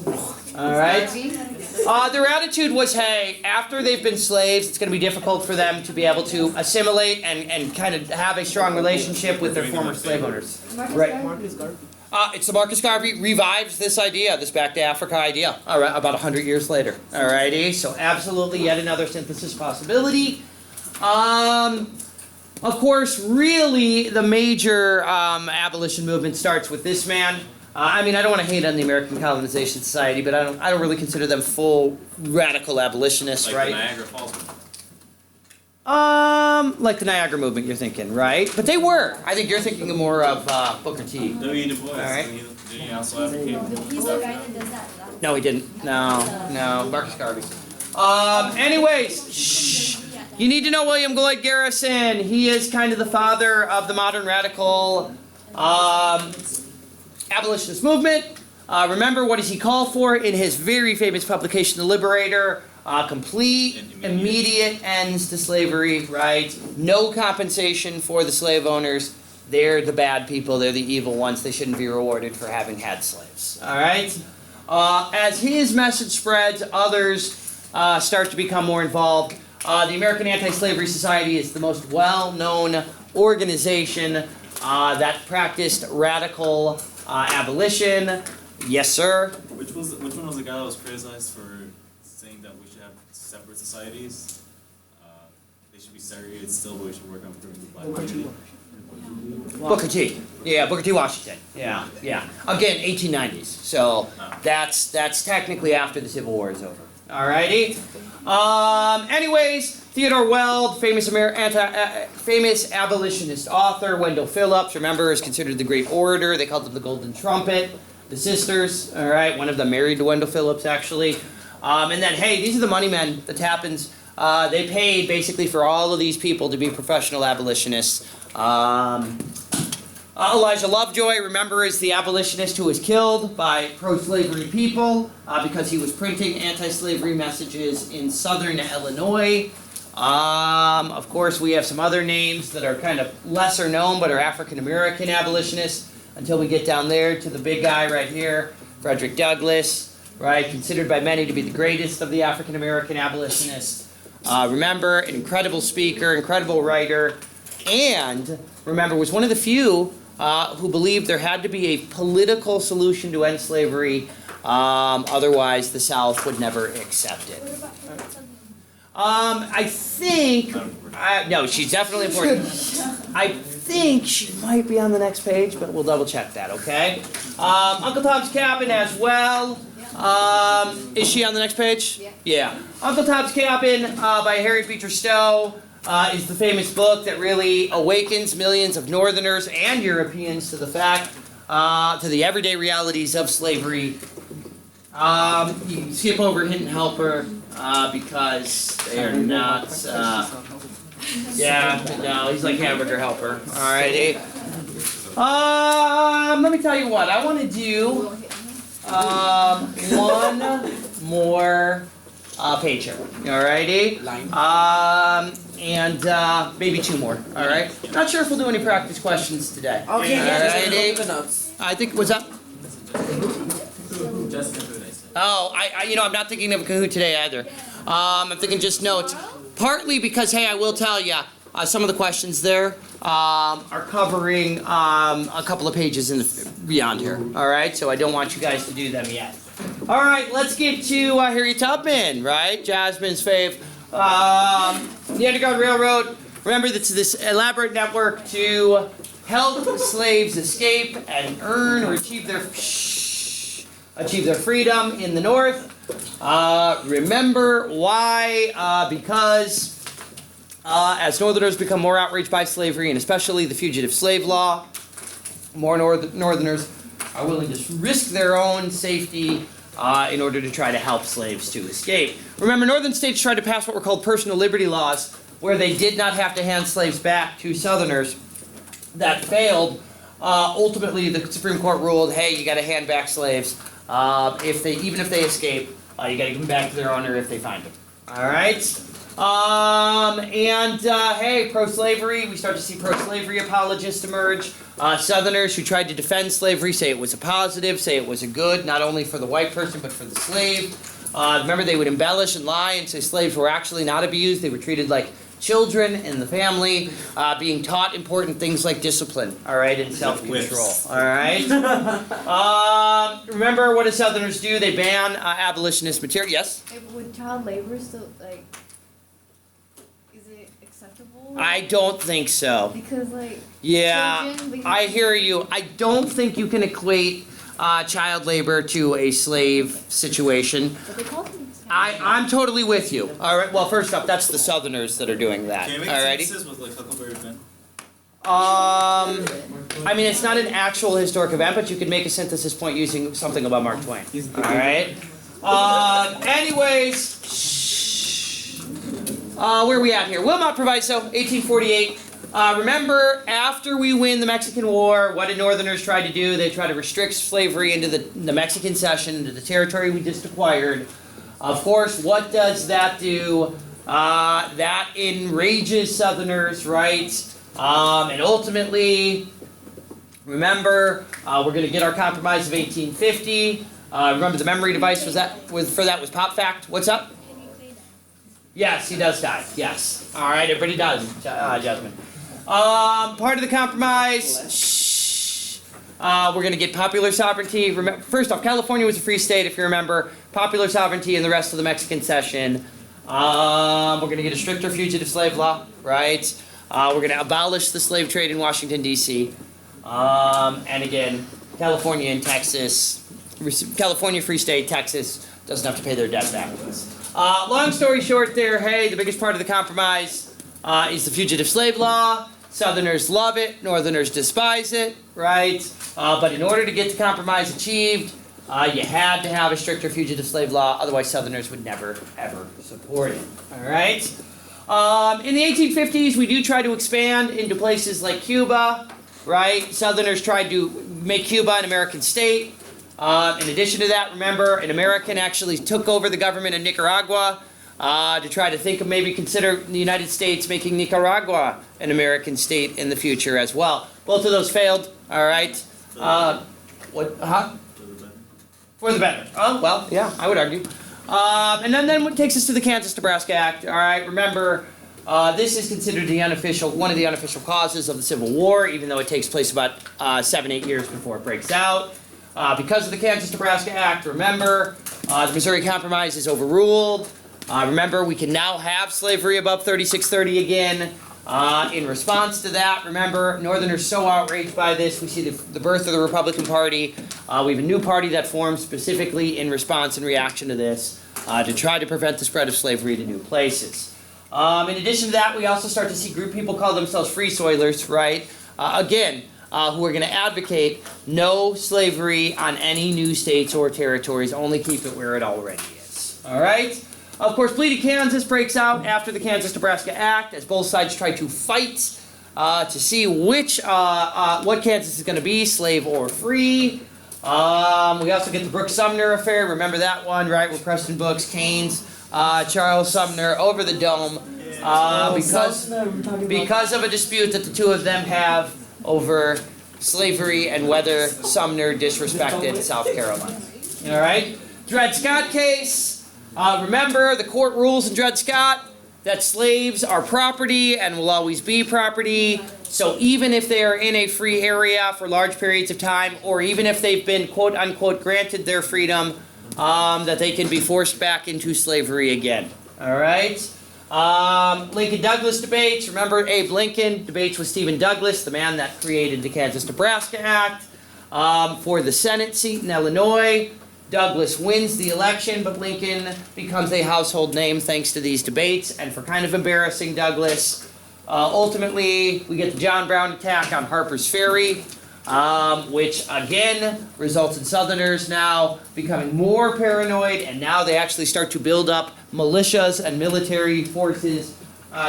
All right? Their attitude was, hey, after they've been slaves, it's going to be difficult for them to be able to assimilate and kind of have a strong relationship with their former slave owners. Right. Marcus Garvey. It's the Marcus Garvey revives this idea, this back to Africa idea, all right, about 100 years later. Alrighty, so absolutely yet another synthesis possibility. Of course, really, the major abolition movement starts with this man. I mean, I don't want to hate on the American Colonization Society, but I don't really consider them full radical abolitionists, like right? The Niagara Falls movement. Like the Niagara movement, you're thinking, right? But they were. I think you're thinking more of Booker T. W. Du Bois. All right. Did he also advocate? He's the guy that does that. No, he didn't. No, Marcus Garvey. Anyways, shh. You need to know William Lloyd Garrison. He is kind of the father of the modern radical abolitionist movement. Remember, what does he call for in his very famous publication, The Liberator? Complete, Immediate. immediate ends to slavery, right? No compensation for the slave owners. They're the bad people. They're the evil ones. They shouldn't be rewarded for having had slaves. All right? As his message spreads, others start to become more involved. The American Anti-Slavery Society is the most well-known organization that practiced radical abolition. Yes, sir. Which one was the guy that was criticized for saying that we should have separate societies? They should be segregated still, but we should work on improving the black community. Booker T. Yeah, Booker T. Washington. Yeah. Again, 1890s. So that's technically after the Civil War is over. Alrighty. Anyways, Theodore Weld, famous famous abolitionist author. Wendell Phillips, remember, is considered the great orator. They called him the Golden Trumpet. The sisters, all right, one of them married to Wendell Phillips, actually. And then, hey, these are the money men that happens. They paid basically for all of these people to be professional abolitionists. Elijah Lovejoy, remember, is the abolitionist who was killed by pro-slavery people because he was printing anti-slavery messages in southern Illinois. Of course, we have some other names that are kind of lesser known but are African-American abolitionists until we get down there to the big guy right here, Frederick Douglass, right, considered by many to be the greatest of the African-American abolitionists. Remember, an incredible speaker, incredible writer, and remember, was one of the few who believed there had to be a political solution to end slavery, otherwise the South would never accept it. I think, no, she's definitely important. I think she might be on the next page, but we'll double check that, okay? Uncle Tom's Cabin as well. Is she on the next page? Yeah. Uncle Tom's Cabin by Harry Beecher Stowe is the famous book that really awakens millions of Northerners and Europeans to the fact, to the everyday realities of slavery. You can skip over Hidden Helper because they are not, yeah, no, he's like Hamburger Helper. Alrighty. Let me tell you what, I want to do one more page here. Alrighty. And maybe two more. Alright. Not sure if we'll do any practice questions today. Okay, yeah, Alrighty. just notes. I think, what's up? Oh, I'm not thinking of a Kahoot today either. I'm thinking just notes. Partly because, hey, I will tell you, some of the questions there are covering a couple of pages beyond here. All right, so I don't want you guys to do them yet. All right, let's get to Harriet Tubman, right? Jasmine's fave. The Underground Railroad. Remember, this elaborate network to help slaves escape and earn or achieve their freedom in the North. Remember why? Because as Northerners become more outraged by slavery, and especially the fugitive slave law, more Northerners are willing to risk their own safety in order to try to help slaves to escape. Remember, Northern states tried to pass what were called personal liberty laws, where they did not have to hand slaves back to Southerners. That failed. Ultimately, the Supreme Court ruled, hey, you got to hand back slaves. Even if they escape, you got to give them back to their owner if they find them. All right. Hey, pro-slavery. We start to see pro-slavery apologists emerge. Southerners who tried to defend slavery say it was a positive, say it was a good, not only for the white person but for the slave. Remember, they would embellish and lie and say slaves were actually not abused. They were treated like children in the family, being taught important things like discipline, all right, and self-control, all right? Remember, what do Southerners do? They ban abolitionist material. Yes? Would child labor still, like, is it acceptable? I don't think so. Because, like, Yeah, children, I hear you. I don't think you can equate child labor to a slave situation. but they call them I'm totally with you. All right. Well, first off, that's the Southerners that are doing that. Can you make Alrighty. sentences with like Huckleberry Finn? I mean, it's not an actual historic event, but you could make a synthesis point using something about Mark Twain. All right. Anyways, where are we at here? Wilmot Proviso, 1848. Remember, after we win the Mexican War, what did Northerners try to do? They tried to restrict slavery into the Mexican cession, into the territory we just acquired. Of course, what does that do? That enrages Southerners, right? And ultimately, remember, we're going to get our compromise of 1850. Remember, the memory device was Pop Fact. What's up? Yes, he does die. Yes. All right, everybody does. Jasmine. Part of the compromise. We're going to get popular sovereignty. First off, California was a free state, if you remember. Popular sovereignty in the rest of the Mexican cession. We're going to get a stricter fugitive slave law, right? We're going to abolish the slave trade in Washington, D.C. And again, California and Texas, California free state, Texas doesn't have to pay their debt back. Long story short there, hey, the biggest part of the compromise is the fugitive slave law. Southerners love it, Northerners despise it, right? But in order to get the compromise achieved, you had to have a stricter fugitive slave law, otherwise Southerners would never, ever support it, all right? In the 1850s, we do try to expand into places like Cuba, right? Southerners tried to make Cuba an American state. In addition to that, remember, an American actually took over the government in Nicaragua to try to think of maybe consider the United States making Nicaragua an American state in the future as well. Both of those failed, all right? For the better. Oh, well, yeah, I would argue. And then what takes us to the Kansas-Nebraska Act, all right? Remember, this is considered one of the unofficial causes of the Civil War, even though it takes place about 7-8 years before it breaks out. Because of the Kansas-Nebraska Act, remember, the Missouri Compromise is overruled. Remember, we can now have slavery above 3630 again. In response to that, remember, Northerners so outraged by this, we see the birth of the Republican Party. We have a new party that formed specifically in response and reaction to this to try to prevent the spread of slavery to new places. In addition to that, we also start to see people call themselves free soilers, right? Who are going to advocate no slavery on any new states or territories, only keep it where it already is. All right? Of course, Bleeding Kansas breaks out after the Kansas-Nebraska Act as both sides try to fight to see what Kansas is going to be, slave or free. We also get the Brooks-Sumner affair. Remember that one, right? Where Preston Brooks canes Charles Sumner over the dome because of a dispute that the two of them have over slavery and whether Sumner disrespected South Carolina. All right? Dred Scott case. Remember, the court rules in Dred Scott that slaves are property and will always be property. So even if they are in a free area for large periods of time, or even if they've been quote-unquote granted their freedom, that they can be forced back into slavery again. All right? Lincoln-Douglas debates. Remember, Abe Lincoln debates with Stephen Douglas, the man that created the Kansas-Nebraska Act, for the Senate seat in Illinois. Douglas wins the election, but Lincoln becomes a household name thanks to these debates, and for kind of embarrassing Douglas. Ultimately, we get the John Brown attack on Harper's Ferry, which again results in Southerners now becoming more paranoid, and now they actually start to build up militias and military forces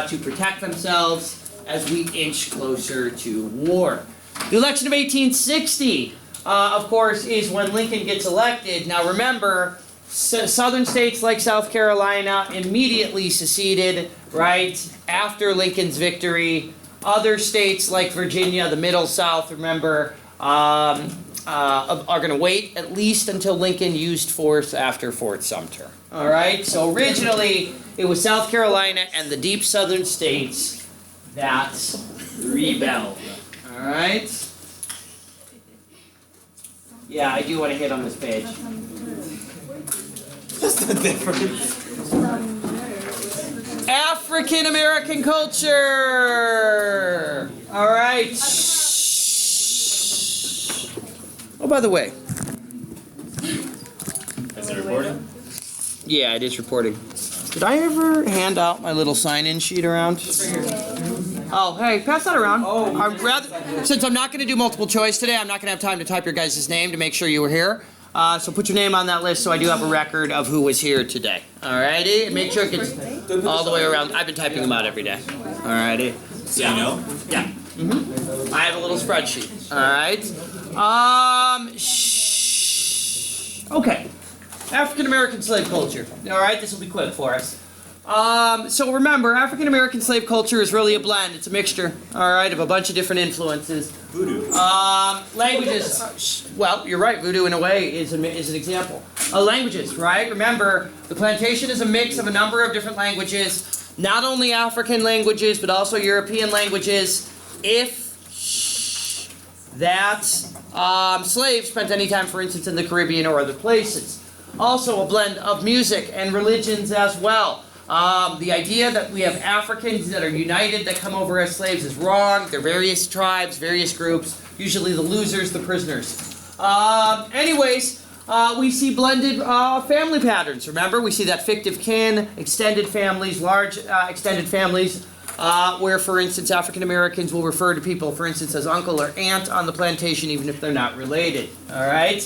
to protect themselves as we inch closer to war. The election of 1860, of course, is when Lincoln gets elected. Now remember, southern states like South Carolina immediately seceded, right, after Lincoln's victory. Other states like Virginia, the Middle South, remember, are going to wait at least until Lincoln used force after Fort Sumter. All right? So originally, it was South Carolina and the deep southern states that rebelled. All right? Yeah, I do want to hit on this page. Just the difference. African American culture. All right. Oh, by the way. Is it recording? Yeah, it is reporting. Did I ever hand out my little sign-in sheet around? Oh, hey, pass that around. Since I'm not going to do multiple choice today, I'm not going to have time to type your guys' name to make sure you were here. So put your name on that list so I do have a record of who was here today. Alrighty? And make sure it gets all the way around. I've been typing them out every day. Alrighty? So you know? Yeah. I have a little spreadsheet. Alright? Okay. African American slave culture. All right, this will be quick for us. So remember, African American slave culture is really a blend. It's a mixture, all right, of a bunch of different influences. Voodoo. Languages. Well, you're right. Voodoo, in a way, is an example. Languages, right? Remember, the plantation is a mix of a number of different languages, not only African languages, but also European languages. If slaves spent any time, for instance, in the Caribbean or other places. Also, a blend of music and religions as well. The idea that we have Africans that are united that come over as slaves is wrong. They're various tribes, various groups, usually the losers, the prisoners. We see blended family patterns. Remember, we see that fictive kin, extended families, large extended families, where, for instance, African Americans will refer to people, for instance, as uncle or aunt on the plantation, even if they're not related. All right?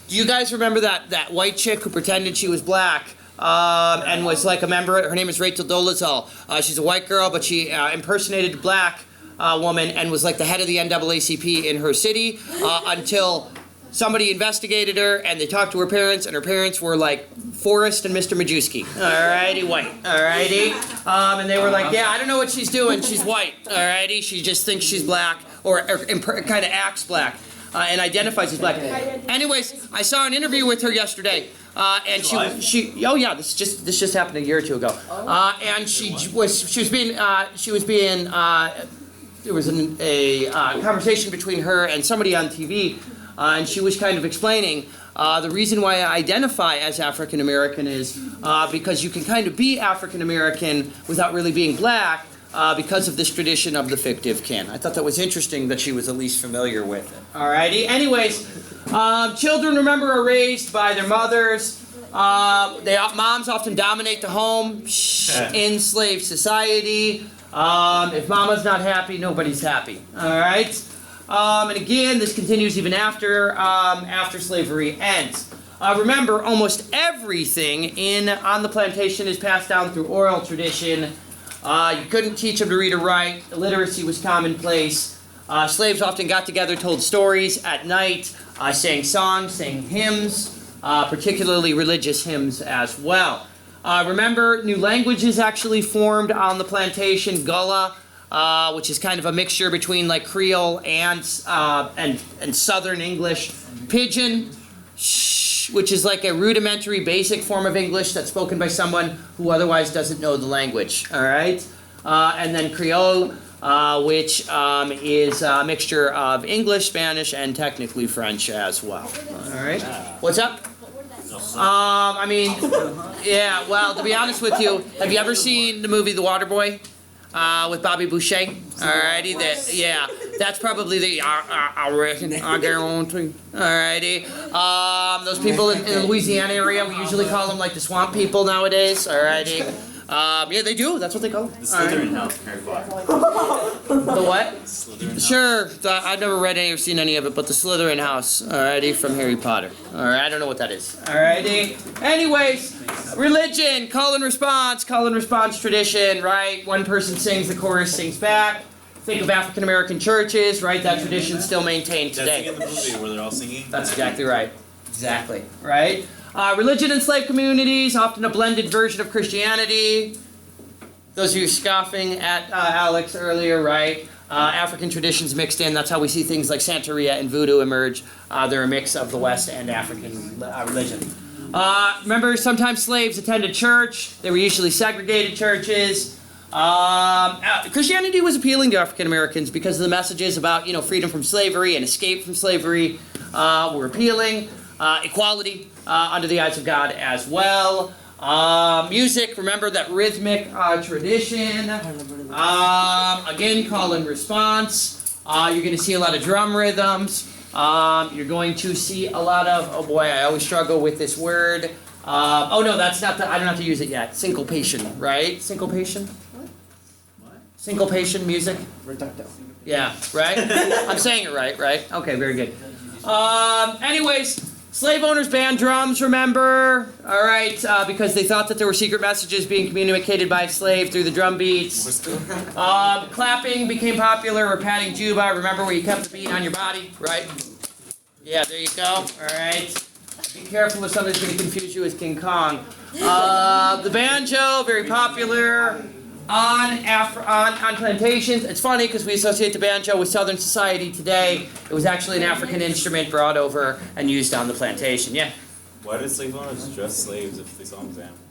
Do you guys remember that white chick who pretended she was black? And was like a member, her name is Rachel Dolezal. She's a white girl, but she impersonated a black woman and was like the head of the NAACP in her city until somebody investigated her and they talked to her parents, and her parents were like Forrest and Mr. Majewski. Alrighty, white. Alrighty. And they were like, yeah, I don't know what she's doing. She's white. Alrighty. She just thinks she's black or kind of acts black. And identifies as black. Anyways, I saw an interview with her yesterday, and this just happened a year or two ago. And there was a conversation between her and somebody on TV, and she was kind of explaining the reason why I identify as African American is because you can kind of be African American without really being black. Because of this tradition of the fictive kin. I thought that was interesting that she was at least familiar with it. Alrighty. Anyways, children, remember, are raised by their mothers. Moms often dominate the home in slave society. If mama's not happy, nobody's happy. Alright? And again, this continues even after slavery ends. Remember, almost everything on the plantation is passed down through oral tradition. You couldn't teach them to read or write. Illiteracy was commonplace. Slaves often got together, told stories at night, sang songs, sang hymns, particularly religious hymns as well. Remember, new languages actually formed on the plantation. Gullah, which is kind of a mixture between like Creole and Southern English. Pidgin, which is like a rudimentary, basic form of English that's spoken by someone who otherwise doesn't know the language, all right? And then Creole, which is a mixture of English, Spanish, and technically French as well, all right? What's up? Yeah, well, to be honest with you, have you ever seen the movie The Waterboy? With Bobby Boucher. Alrighty, that's probably the I reckon, I guarantee. Alrighty. Those people in the Louisiana area, we usually call them like the swamp people nowadays. Alrighty. Yeah, they do. That's what they call them. The Slytherin house, Harry Potter. The what? Slytherin house. Sure. I've never read any or seen any of it, but the Slytherin house. Alrighty, from Harry Potter. Alright, I don't know what that is. Alrighty. Anyways, religion, call and response tradition, right? One person sings, the chorus sings back. Think of African American churches, right? That tradition's still maintained today. That's in the movie where they're all singing. That's exactly right. Exactly, right? Religion in slave communities, often a blended version of Christianity. Those of you scoffing at Alex earlier, right? African traditions mixed in. That's how we see things like Santeria and Voodoo emerge. They're a mix of the West and African religion. Remember, sometimes slaves attended church. They were usually segregated churches. Christianity was appealing to African Americans because the messages about, freedom from slavery and escape from slavery were appealing. Equality under the eyes of God as well. Music, remember that rhythmic tradition. Again, call and response. You're going to see a lot of drum rhythms. You're going to see a lot of, oh boy, I always struggle with this word. Oh no, that's not I don't have to use it yet. Syncopation, right? Syncopation? What? Syncopation music? Yeah, right? I'm saying it right? Okay, very good. Anyways, slave owners banned drums, remember? All right, because they thought that there were secret messages being communicated by slaves through the drum beats. Clapping became popular, or patting juba, remember where you kept the beat on your body, right? Yeah, there you go, all right. Be careful if somebody's going to confuse you with King Kong. The banjo, very popular on plantations. It's funny because we associate the banjo with Southern society today. It was actually an African instrument brought over and used on the plantation. Yeah. Why did slave owners dress slaves if they saw them as animals?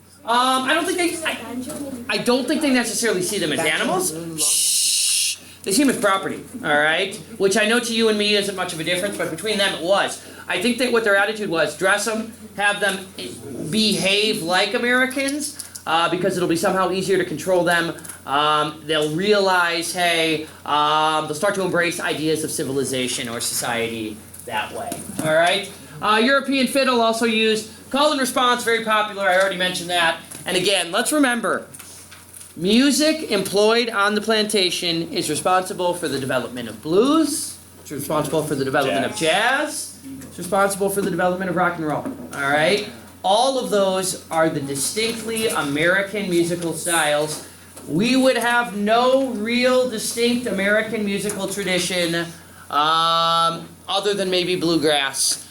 I don't think they necessarily see them as animals. Shh. They see them as property. All right. Which I know to you and me isn't much of a difference, but between them it was. I think that what their attitude was: dress them, have them behave like Americans, because it'll be somehow easier to control them. They'll realize, hey, they'll start to embrace ideas of civilization or society that way. All right. European fiddle also used. Call and response, very popular. I already mentioned that. And again, let's remember, music employed on the plantation is responsible for the development of blues. It's responsible for the development of jazz. It's responsible for the development of rock and roll. All right? All of those are the distinctly American musical styles. We would have no real distinct American musical tradition other than maybe bluegrass.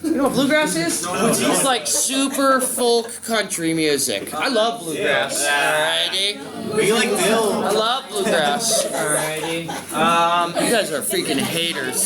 You know what bluegrass is? It's like super folk country music. I love bluegrass. Alrighty. We like Bill. I love bluegrass. Alrighty. You guys are freaking haters.